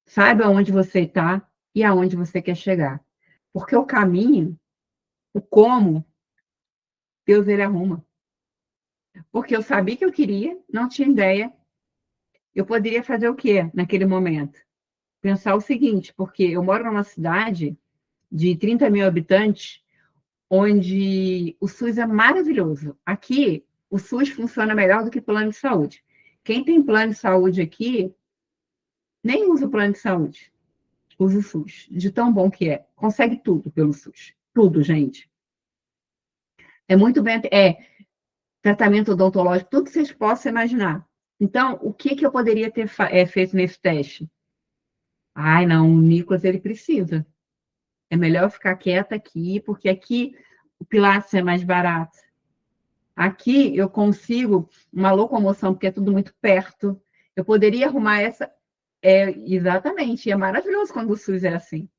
Saiba onde você está e aonde você quer chegar. Porque o caminho, o como, Deus ele arruma. Porque eu sabia que eu queria, não tinha ideia. Eu poderia fazer o quê naquele momento? Pensar o seguinte, porque eu moro numa cidade de 30 mil habitantes, onde o SUS é maravilhoso. Aqui, o SUS funciona melhor do que plano de saúde. Quem tem plano de saúde aqui, nem usa o plano de saúde, usa o SUS, de tão bom que é. Consegue tudo pelo SUS. Tudo, gente. É muito bem, tratamento odontológico, tudo que vocês possam imaginar. Então, o que eu poderia ter feito nesse teste? Ai, não, o Nicolas, ele precisa. É melhor ficar quieta aqui, porque aqui o Pilates é mais barato. Aqui eu consigo uma locomoção, porque é tudo muito perto. Eu poderia arrumar essa. Exatamente, e é maravilhoso quando o SUS é assim.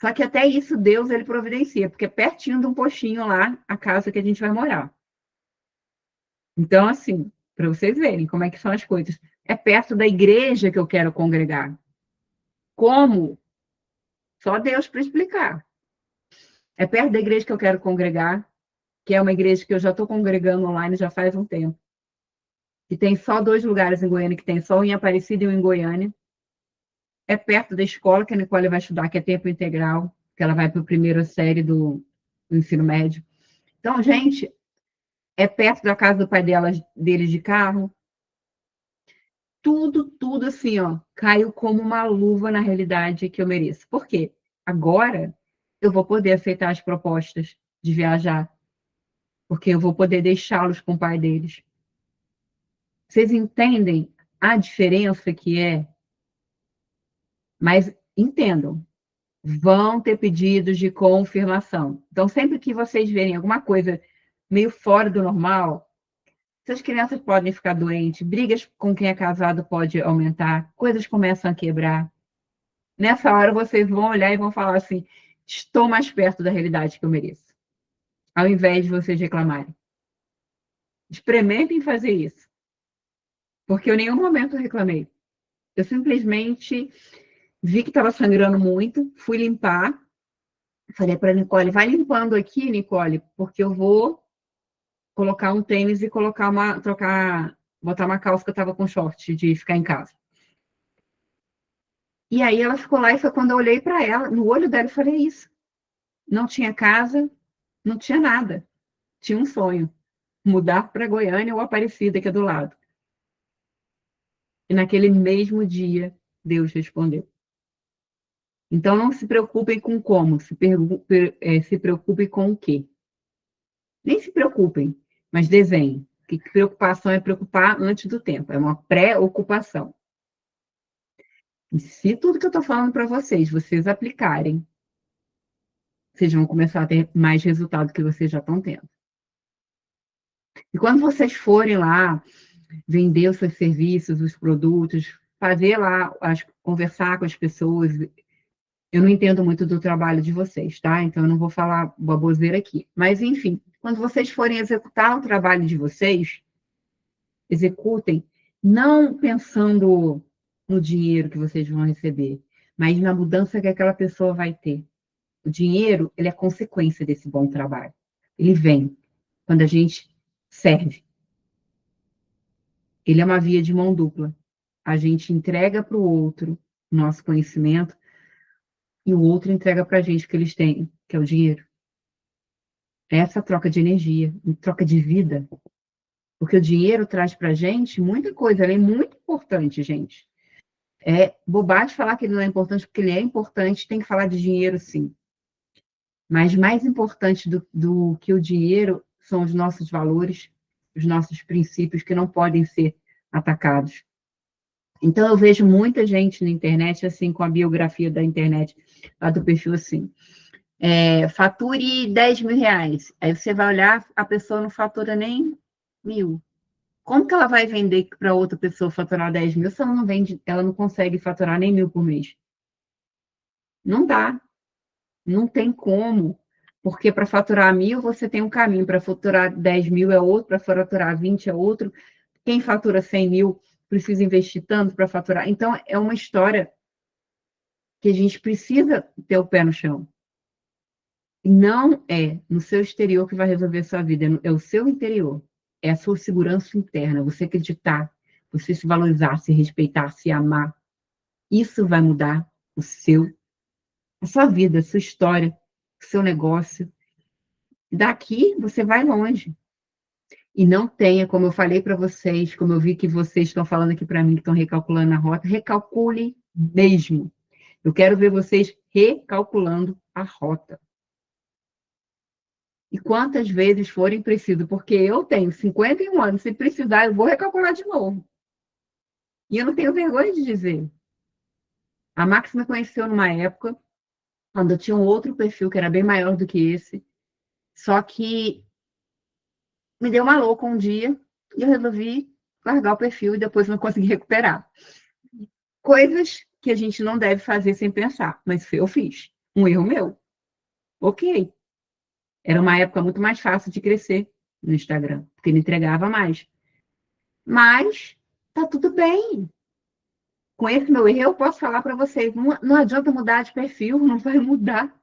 Só que até isso Deus ele providencia, porque é pertinho de um postinho lá, a casa que a gente vai morar. Então, assim, para vocês verem como é que são as coisas. É perto da igreja que eu quero congregar. Como? Só Deus para explicar. É perto da igreja que eu quero congregar, que é uma igreja que eu já estou congregando online já faz um tempo. Que tem só 2 lugares em Goiânia, que tem só um em Aparecida e um em Goiânia. É perto da escola que a Nicole vai estudar, que é tempo integral, que ela vai para a primeira série do ensino médio. Então, gente, é perto da casa do pai deles de carro. Tudo assim, ó, caiu como uma luva na realidade que eu mereço. Por quê? Agora eu vou poder aceitar as propostas de viajar, porque eu vou poder deixá-los com o pai deles. Vocês entendem a diferença que é? Mas entendam, vão ter pedidos de confirmação. Então, sempre que vocês verem alguma coisa meio fora do normal, essas crianças podem ficar doentes, brigas com quem é casado pode aumentar, coisas começam a quebrar. Nessa hora, vocês vão olhar e vão falar assim: estou mais perto da realidade que eu mereço. Ao invés de vocês reclamarem. Experimentem fazer isso. Porque eu em nenhum momento reclamei. Eu simplesmente vi que estava sangrando muito, fui limpar. Falei para a Nicole: vai limpando aqui, Nicole, porque eu vou colocar um tênis e botar uma calça que eu estava com short de ficar em casa. E aí ela ficou lá e foi quando eu olhei para ela, no olho dela, e falei isso. Não tinha casa, não tinha nada. Tinha um sonho, mudar para Goiânia ou Aparecida, que é do lado. E naquele mesmo dia, Deus respondeu. Então, não se preocupem com como, se preocupem com o quê. Nem se preocupem, mas desenhem. Que preocupação é preocupar antes do tempo, é uma pré-ocupação. E se tudo que eu estou falando para vocês aplicarem, vocês vão começar a ter mais resultado que vocês já estão tendo. E quando vocês forem lá vender os seus serviços, os produtos, fazer lá, conversar com as pessoas, eu não entendo muito do trabalho de vocês, tá? Então eu não vou falar baboseira aqui. Mas, enfim, quando vocês forem executar o trabalho de vocês, executem, não pensando no dinheiro que vocês vão receber, mas na mudança que aquela pessoa vai ter. O dinheiro, ele é consequência desse bom trabalho. Ele vem quando a gente serve. Ele é uma via de mão dupla. A gente entrega para o outro o nosso conhecimento e o outro entrega para a gente o que eles têm, que é o dinheiro. Essa troca de energia, troca de vida. Porque o dinheiro traz para a gente muita coisa, ele é muito importante, gente. É bobagem falar que ele não é importante, porque ele é importante, tem que falar de dinheiro, sim. Mas mais importante do que o dinheiro são os nossos valores, os nossos princípios que não podem ser atacados. Então, eu vejo muita gente na internet, assim, com a biografia da internet, lá do perfil, assim, fature 10 mil reais. Aí você vai olhar, a pessoa não fatura nem 1.000. Como que ela vai vender para outra pessoa faturar 10 mil se ela não vende, ela não consegue faturar nem 1.000 por mês? Não dá, não tem como. Porque para faturar 1.000, você tem um caminho. Para faturar 10 mil é outro, para faturar 20 é outro. Quem fatura 100 mil precisa investir tanto para faturar. Então, é uma história que a gente precisa ter o pé no chão. Não é no seu exterior que vai resolver a sua vida, é o seu interior. É a sua segurança interna, você acreditar, você se valorizar, se respeitar, se amar. Isso vai mudar a sua vida, a sua história, o seu negócio. Daqui você vai longe. E não tenha, como eu falei para vocês, como eu vi que vocês estão falando aqui para mim, que estão recalculando a rota, recalcule mesmo. Eu quero ver vocês recalculando a rota. E quantas vezes forem preciso, porque eu tenho 51 anos, se precisar, eu vou recalcular de novo. E eu não tenho vergonha de dizer. A Max me conheceu numa época, quando eu tinha um outro perfil que era bem maior do que esse, só que me deu uma louca um dia e eu resolvi largar o perfil e depois não consegui recuperar. Coisas que a gente não deve fazer sem pensar, mas eu fiz. Um erro meu. Ok. Era uma época muito mais fácil de crescer no Instagram, porque ele entregava mais. Mas tá tudo bem. Com esse meu erro, eu posso falar para vocês, não adianta mudar de perfil, não vai mudar.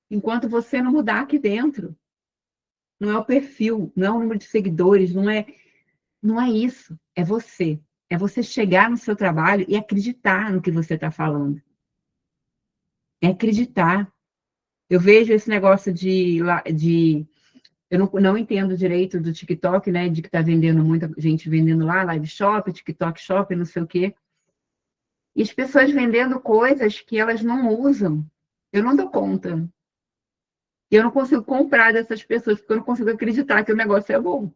Enquanto você não mudar aqui dentro. Não é o perfil, não é o número de seguidores, não é isso. É você. É você chegar no seu trabalho e acreditar no que você está falando. É acreditar. Eu vejo esse negócio eu não entendo direito do TikTok, né? De que está vendendo muita gente vendendo lá, live shop, TikTok shop, não sei o quê. E as pessoas vendendo coisas que elas não usam. Eu não dou conta. E eu não consigo comprar dessas pessoas, porque eu não consigo acreditar que o negócio é bom.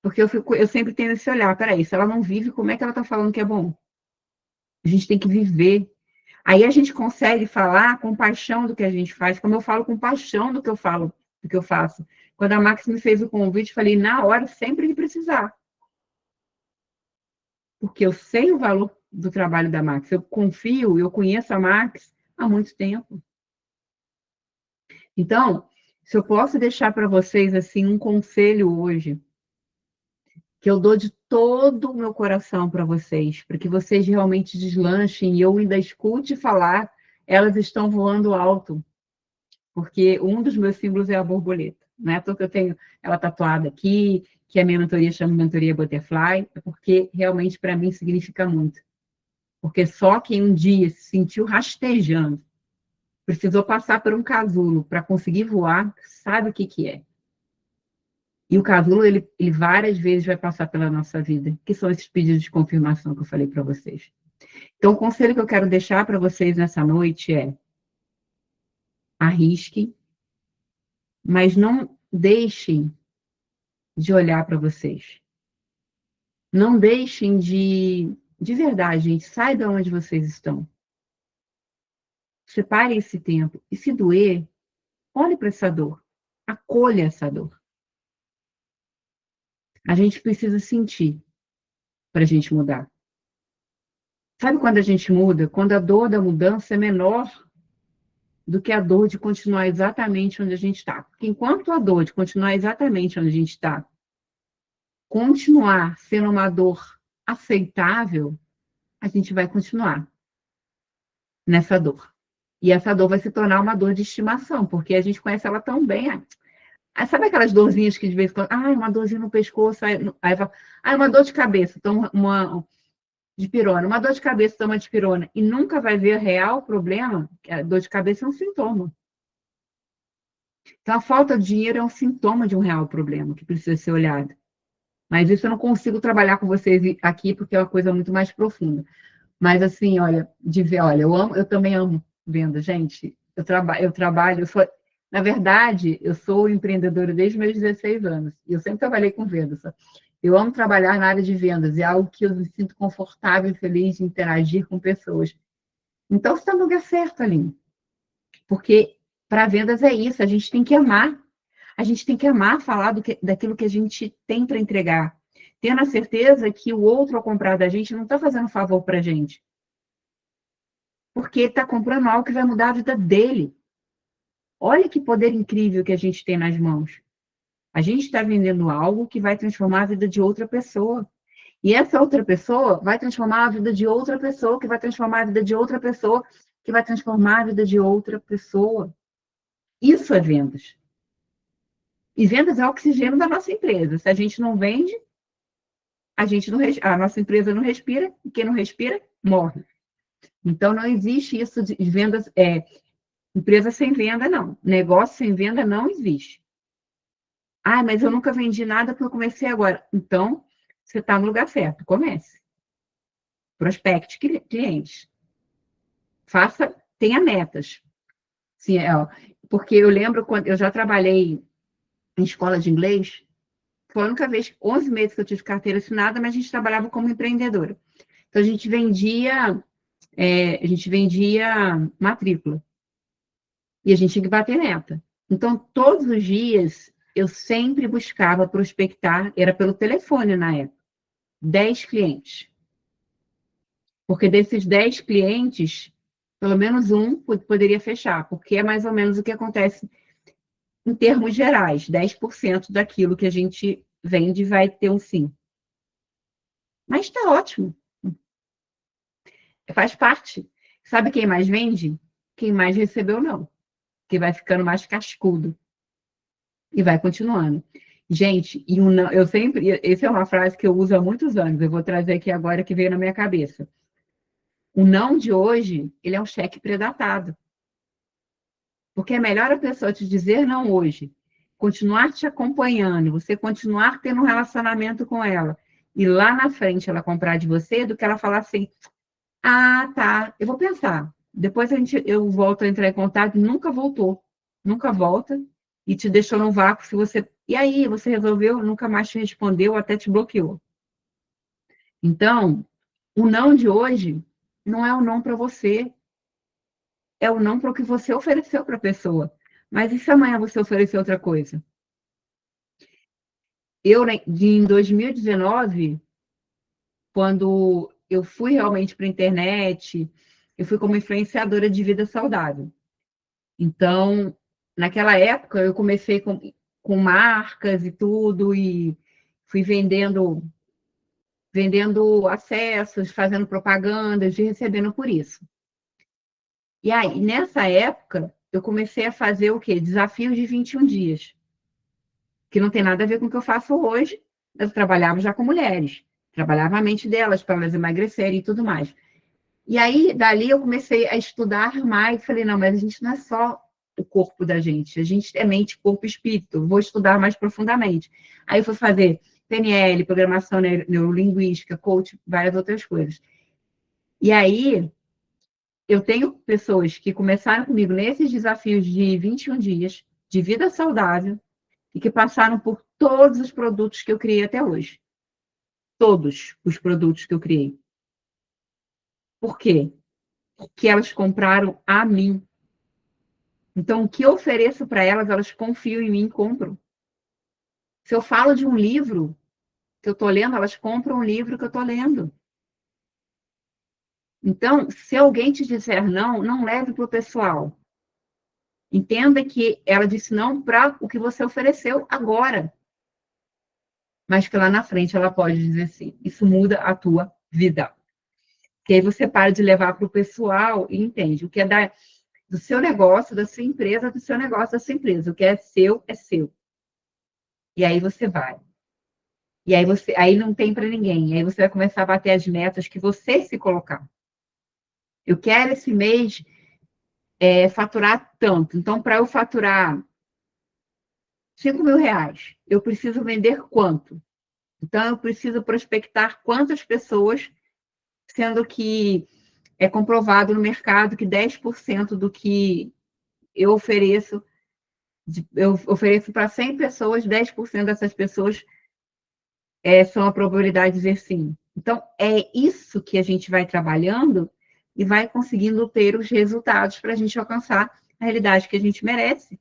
Porque eu sempre tenho esse olhar, peraí, se ela não vive, como é que ela está falando que é bom? A gente tem que viver. Aí a gente consegue falar com paixão do que a gente faz, como eu falo com paixão do que eu falo, do que eu faço. Quando a Max me fez o convite, falei, na hora, sempre que precisar. Porque eu sei o valor do trabalho da Max. Eu confio, eu conheço a Max há muito tempo. Então, se eu posso deixar para vocês assim um conselho hoje, que eu dou de todo o meu coração para vocês, para que vocês realmente deslanchem e eu ainda escute falar, elas estão voando alto, porque um dos meus símbolos é a borboleta, né? Porque eu tenho ela tatuada aqui, que a minha mentoria chama Mentoria Butterfly, é porque realmente para mim significa muito. Porque só quem um dia se sentiu rastejando, precisou passar por um casulo para conseguir voar, sabe o que que é. E o casulo, ele várias vezes vai passar pela nossa vida, que são esses pedidos de confirmação que eu falei para vocês. Então, o conselho que eu quero deixar para vocês nessa noite é: arrisquem, mas não deixem de olhar para vocês. Não deixem de verdade, gente, sai de onde vocês estão. Separe esse tempo. E se doer, olhe para essa dor. Acolha essa dor. A gente precisa sentir para a gente mudar. Sabe quando a gente muda? Quando a dor da mudança é menor do que a dor de continuar exatamente onde a gente está. Porque enquanto a dor de continuar exatamente onde a gente está, continuar sendo uma dor aceitável, a gente vai continuar nessa dor. E essa dor vai se tornar uma dor de estimação, porque a gente conhece ela tão bem. Sabe aquelas dorzinhas que de vez em quando, uma dorzinha no pescoço, aí fala, uma dor de cabeça, então uma de pirona, uma dor de cabeça, toma de pirona, e nunca vai ver real problema, que a dor de cabeça é um sintoma. Então, a falta de dinheiro é um sintoma de um real problema que precisa ser olhado. Mas isso eu não consigo trabalhar com vocês aqui, porque é uma coisa muito mais profunda. Mas, assim, olha, eu também amo venda, gente. Eu trabalho, na verdade, eu sou empreendedora desde meus 16 anos. E eu sempre trabalhei com vendas. Eu amo trabalhar na área de vendas. É algo que eu me sinto confortável e feliz de interagir com pessoas. Então, você está no lugar certo, Aline. Porque para vendas é isso, a gente tem que amar. A gente tem que amar falar daquilo que a gente tem para entregar. Tendo a certeza que o outro, ao comprar da gente, não está fazendo favor para a gente. Porque está comprando algo que vai mudar a vida dele. Olha que poder incrível que a gente tem nas mãos. A gente está vendendo algo que vai transformar a vida de outra pessoa. E essa outra pessoa vai transformar a vida de outra pessoa, que vai transformar a vida de outra pessoa, que vai transformar a vida de outra pessoa. Isso é vendas. E vendas é o oxigênio da nossa empresa. Se a gente não vende, a nossa empresa não respira, e quem não respira, morre. Então, não existe isso de vendas, empresa sem venda, não. Negócio sem venda não existe. Ah, mas eu nunca vendi nada porque eu comecei agora. Então, você está no lugar certo. Comece. Prospecte clientes. Tenha metas. Sim, porque eu lembro quando eu já trabalhei em escola de inglês, foi a única vez, 11 meses que eu tive carteira assinada, mas a gente trabalhava como empreendedora. Então, a gente vendia matrícula. E a gente tinha que bater meta. Então, todos os dias, eu sempre buscava prospectar, era pelo telefone na época, 10 clientes. Porque desses 10 clientes, pelo menos um poderia fechar, porque é mais ou menos o que acontece em termos gerais. 10% daquilo que a gente vende vai ter um sim. Mas está ótimo. Faz parte. Sabe quem mais vende? Quem mais recebeu, não. Que vai ficando mais cascudo. E vai continuando. Gente, e um não, eu sempre, essa é uma frase que eu uso há muitos anos, eu vou trazer aqui agora que veio na minha cabeça. O não de hoje, ele é um cheque pré-datado. Porque é melhor a pessoa te dizer não hoje, continuar te acompanhando, você continuar tendo um relacionamento com ela, e lá na frente ela comprar de você, do que ela falar assim, ah, tá, eu vou pensar. Depois eu volto a entrar em contato, nunca voltou, nunca volta, e te deixou no vácuo se você. E aí, você resolveu, nunca mais te respondeu, até te bloqueou. Então, o não de hoje não é o não para você, é o não para o que você ofereceu para a pessoa. Mas e se amanhã você oferecer outra coisa? Em 2019, quando eu fui realmente para a internet, eu fui como influenciadora de vida saudável. Então, naquela época, eu comecei com marcas e tudo, e fui vendendo acessos, fazendo propagandas e recebendo por isso. E aí, nessa época, eu comecei a fazer o quê? Desafios de 21 dias, que não tem nada a ver com o que eu faço hoje, mas eu trabalhava já com mulheres, trabalhava a mente delas para elas emagrecerem e tudo mais. E aí, dali, eu comecei a estudar mais, falei, não, mas a gente não é só o corpo da gente, a gente é mente, corpo e espírito, vou estudar mais profundamente. Aí eu fui fazer PNL, programação neurolinguística, coach, várias outras coisas. E aí, eu tenho pessoas que começaram comigo nesses desafios de 21 dias, de vida saudável, e que passaram por todos os produtos que eu criei até hoje. Todos os produtos que eu criei. Por quê? Porque elas compraram a mim. Então, o que eu ofereço para elas, elas confiam em mim e compram. Se eu falo de um livro que eu estou lendo, elas compram o livro que eu estou lendo. Então, se alguém te disser não, não leve para o pessoal. Entenda que ela disse não para o que você ofereceu agora. Mas que lá na frente ela pode dizer sim. Isso muda a tua vida. Que aí você para de levar para o pessoal e entende o que é do seu negócio, da sua empresa, do seu negócio, da sua empresa. O que é seu, é seu. E aí você vai. E aí não tem para ninguém. E aí você vai começar a bater as metas que você se colocar. Eu quero esse mês faturar tanto. Então, para eu faturar R$ 5.000, eu preciso vender quanto? Então, eu preciso prospectar quantas pessoas, sendo que é comprovado no mercado que 10% do que eu ofereço para 100 pessoas, 10% dessas pessoas são a probabilidade de dizer sim. Então, é isso que a gente vai trabalhando e vai conseguindo ter os resultados para a gente alcançar a realidade que a gente merece.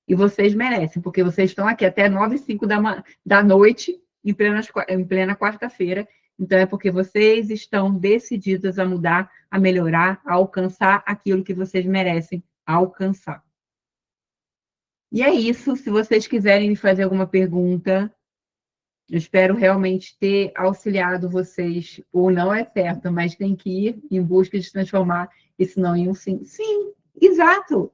E vocês merecem, porque vocês estão aqui até 9h05 da noite, em plena quarta-feira. Então, é porque vocês estão decididos a mudar, a melhorar, a alcançar aquilo que vocês merecem alcançar. E é isso. Se vocês quiserem me fazer alguma pergunta, eu espero realmente ter auxiliado vocês, ou não é certo, mas tem que ir em busca de transformar esse não em um sim. Sim, exato.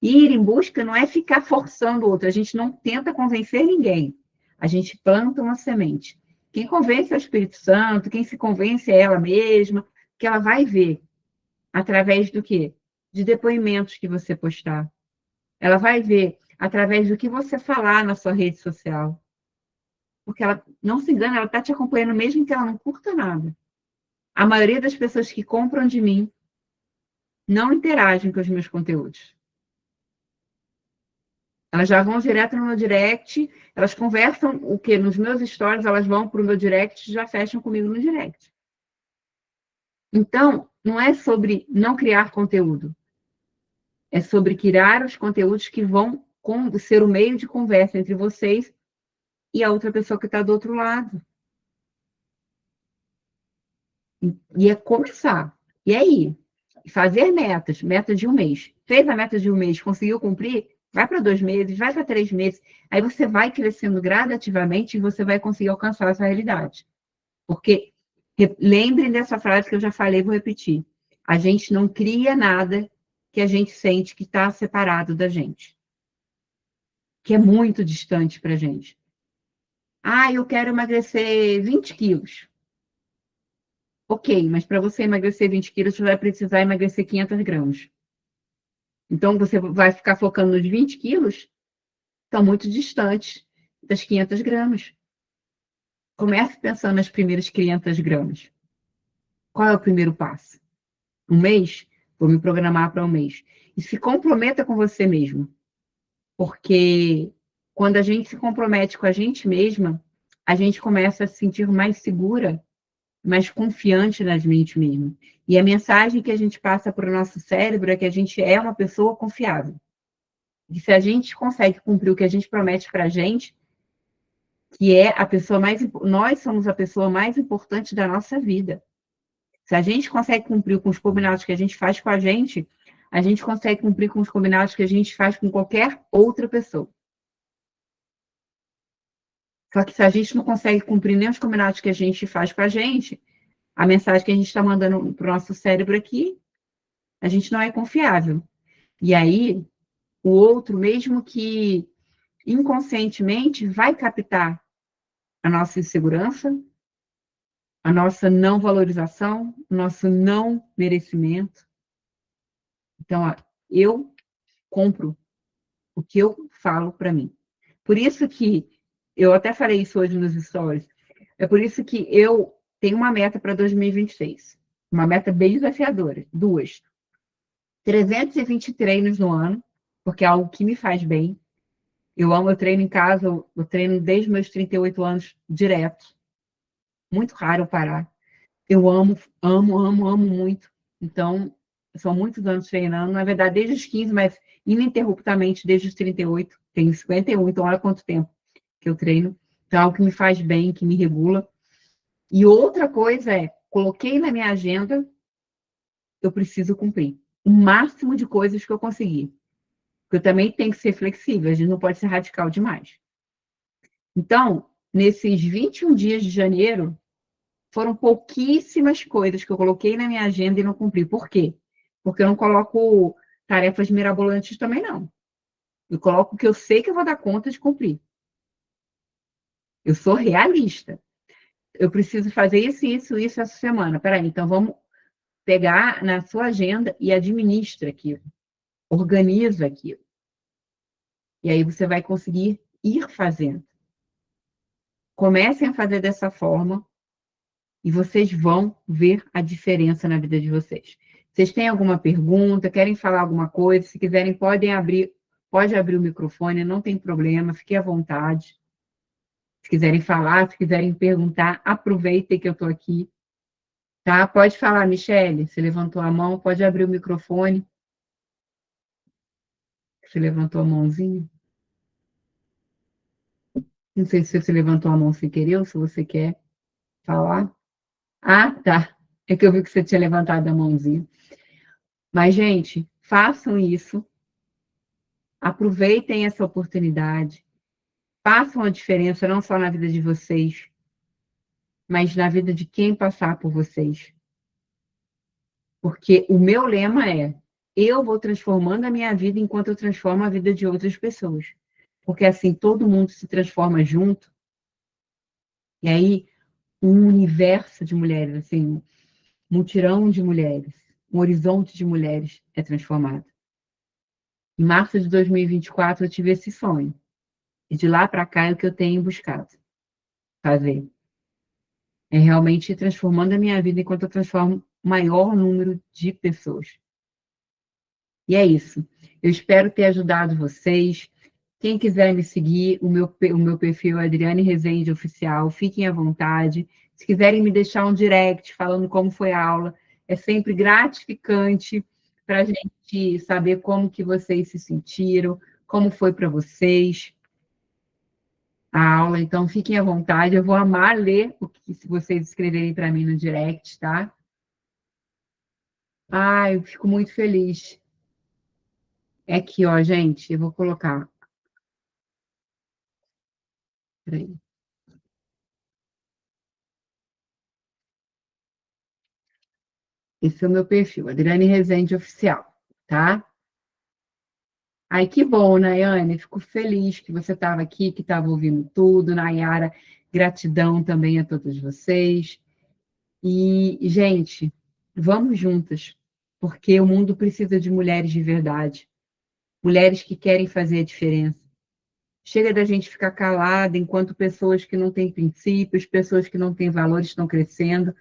Ir em busca não é ficar forçando o outro. A gente não tenta convencer ninguém. A gente planta uma semente. Quem convence é o Espírito Santo, quem se convence é ela mesma, que ela vai ver através do quê? De depoimentos que você postar. Ela vai ver através do que você falar na sua rede social. Porque ela, não se engana, ela está te acompanhando mesmo que ela não curta nada. A maioria das pessoas que compram de mim não interagem com os meus conteúdos. Elas já vão direto no meu direct, elas conversam o quê? Nos meus stories, elas vão para o meu direct e já fecham comigo no direct. Então, não é sobre não criar conteúdo. É sobre criar os conteúdos que vão ser o meio de conversa entre vocês e a outra pessoa que está do outro lado. E é começar. E aí? Fazer metas, meta de um mês. Fez a meta de um mês, conseguiu cumprir? Vai para 2 meses, vai para 3 meses. Aí você vai crescendo gradativamente e você vai conseguir alcançar essa realidade. Porque, lembrem dessa frase que eu já falei, vou repetir. A gente não cria nada que a gente sente que está separado da gente. Que é muito distante para a gente. Ah, eu quero emagrecer 20 quilos. Ok, mas para você emagrecer 20 quilos, você vai precisar emagrecer 500 gramas. Então, você vai ficar focando nos 20 quilos, estão muito distantes das 500 gramas. Comece pensando nas primeiras 500 gramas. Qual é o primeiro passo? Um mês? Vou me programar para um mês. E se comprometa com você mesmo. Porque quando a gente se compromete com a gente mesma, a gente começa a se sentir mais segura, mais confiante na gente mesma. E a mensagem que a gente passa para o nosso cérebro é que a gente é uma pessoa confiável. E se a gente consegue cumprir o que a gente promete para a gente, que é a pessoa mais... Nós somos a pessoa mais importante da nossa vida. Se a gente consegue cumprir com os combinados que a gente faz com a gente consegue cumprir com os combinados que a gente faz com qualquer outra pessoa. Só que se a gente não consegue cumprir nem os combinados que a gente faz com a mensagem que a gente está mandando para o nosso cérebro aqui, a gente não é confiável. E aí, o outro, mesmo que inconscientemente, vai captar a nossa insegurança, a nossa não valorização, o nosso não merecimento. Então, ó, eu compro o que eu falo para mim. Por isso que, eu até falei isso hoje nos stories, é por isso que eu tenho uma meta para 2026. Uma meta bem desafiadora. 2. 320 treinos no ano, porque é algo que me faz bem. Eu amo, eu treino em casa, eu treino desde meus 38 anos direto. Muito raro eu parar. Eu amo, amo, amo, amo muito. Então, são muitos anos treinando. Na verdade, desde os 15, mas ininterruptamente desde os 38. Tenho 51, então olha quanto tempo que eu treino. Então, é algo que me faz bem, que me regula. E outra coisa é, coloquei na minha agenda, eu preciso cumprir o máximo de coisas que eu conseguir. Porque eu também tenho que ser flexível, a gente não pode ser radical demais. Então, nesses 21 dias de janeiro, foram pouquíssimas coisas que eu coloquei na minha agenda e não cumpri. Por quê? Porque eu não coloco tarefas mirabolantes também, não. Eu coloco o que eu sei que eu vou dar conta de cumprir. Eu sou realista. Eu preciso fazer isso essa semana. Peraí, então vamos pegar na sua agenda e administra aquilo. Organiza aquilo. E aí você vai conseguir ir fazendo. Comecem a fazer dessa forma e vocês vão ver a diferença na vida de vocês. Vocês têm alguma pergunta, querem falar alguma coisa? Se quiserem, pode abrir o microfone, não tem problema, fique à vontade. Se quiserem falar, se quiserem perguntar, aproveitem que eu estou aqui. Tá? Pode falar, Michele. Você levantou a mão, pode abrir o microfone. Você levantou a mãozinha. Não sei se você levantou a mão sem querer ou se você quer falar. Ah, tá. É que eu vi que você tinha levantado a mãozinha. Mas, gente, façam isso. Aproveitem essa oportunidade. Façam a diferença não só na vida de vocês, mas na vida de quem passar por vocês. Porque o meu lema é: eu vou transformando a minha vida enquanto eu transformo a vida de outras pessoas. Porque assim todo mundo se transforma junto, e aí um universo de mulheres, assim, um mutirão de mulheres, um horizonte de mulheres é transformado. Em março de 2024 eu tive esse sonho. E de lá para cá é o que eu tenho buscado fazer. É realmente ir transformando a minha vida enquanto eu transformo o maior número de pessoas. E é isso. Eu espero ter ajudado vocês. Quem quiser me seguir, o meu perfil é Adriane Rezende Oficial. Fiquem à vontade. Se quiserem me deixar um direct falando como foi a aula, é sempre gratificante para a gente saber como que vocês se sentiram, como foi para vocês a aula. Então, fiquem à vontade. Eu vou amar ler o que se vocês escreverem para mim no direct, tá? Ah, eu fico muito feliz. É aqui, ó, gente, eu vou colocar. Peraí. Esse é o meu perfil, Adriane Rezende Oficial, tá? Ai, que bom, Nayane. Fico feliz que você estava aqui, que estava ouvindo tudo. Nayara, gratidão também a todos vocês. E, gente, vamos juntas, porque o mundo precisa de mulheres de verdade, mulheres que querem fazer a diferença. Chega da gente ficar calada enquanto pessoas que não têm princípios, pessoas que não têm valores estão crescendo.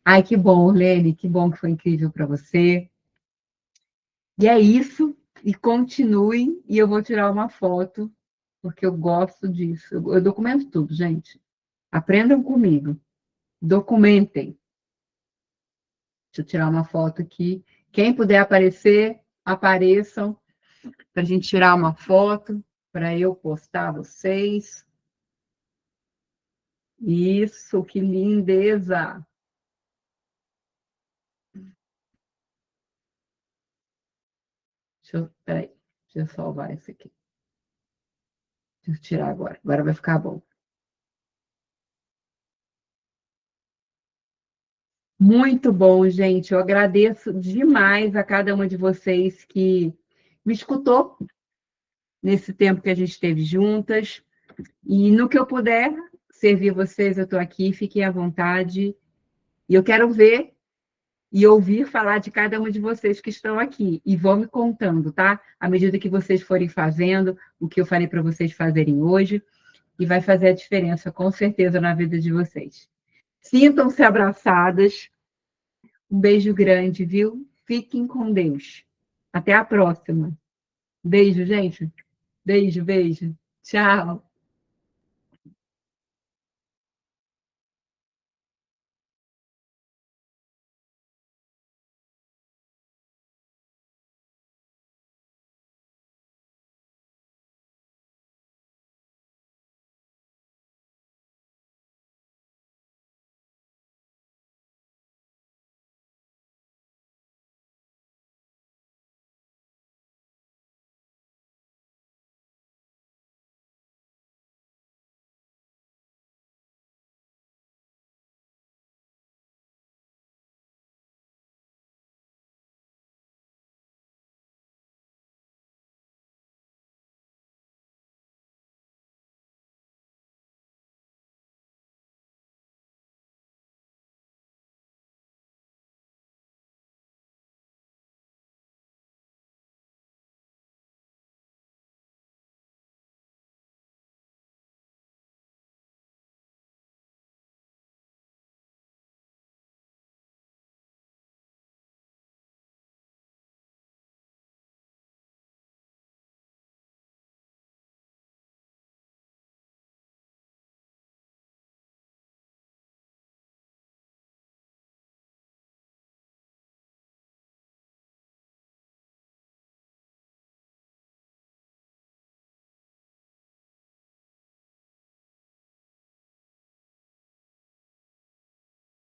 Ai, que bom, Orlene, que bom que foi incrível para você. E é isso, e continue, e eu vou tirar uma foto, porque eu gosto disso. Eu documento tudo, gente. Aprendam comigo. Documentem. Deixa eu tirar uma foto aqui. Quem puder aparecer, apareçam, para a gente tirar uma foto, para eu postar vocês. Isso, que lindeza! Peraí, deixa eu salvar esse aqui. Deixa eu tirar agora. Agora vai ficar bom. Muito bom, gente. Eu agradeço demais a cada uma de vocês que me escutou nesse tempo que a gente esteve juntas. E no que eu puder servir vocês, eu estou aqui, fiquem à vontade. E eu quero ver e ouvir falar de cada uma de vocês que estão aqui. E vão me contando, tá? À medida que vocês forem fazendo o que eu falei para vocês fazerem hoje, e vai fazer a diferença, com certeza, na vida de vocês. Sintam-se abraçadas. Um beijo grande, viu? Fiquem com Deus. Até a próxima. Beijo, gente. Beijo, beijo. Tchau.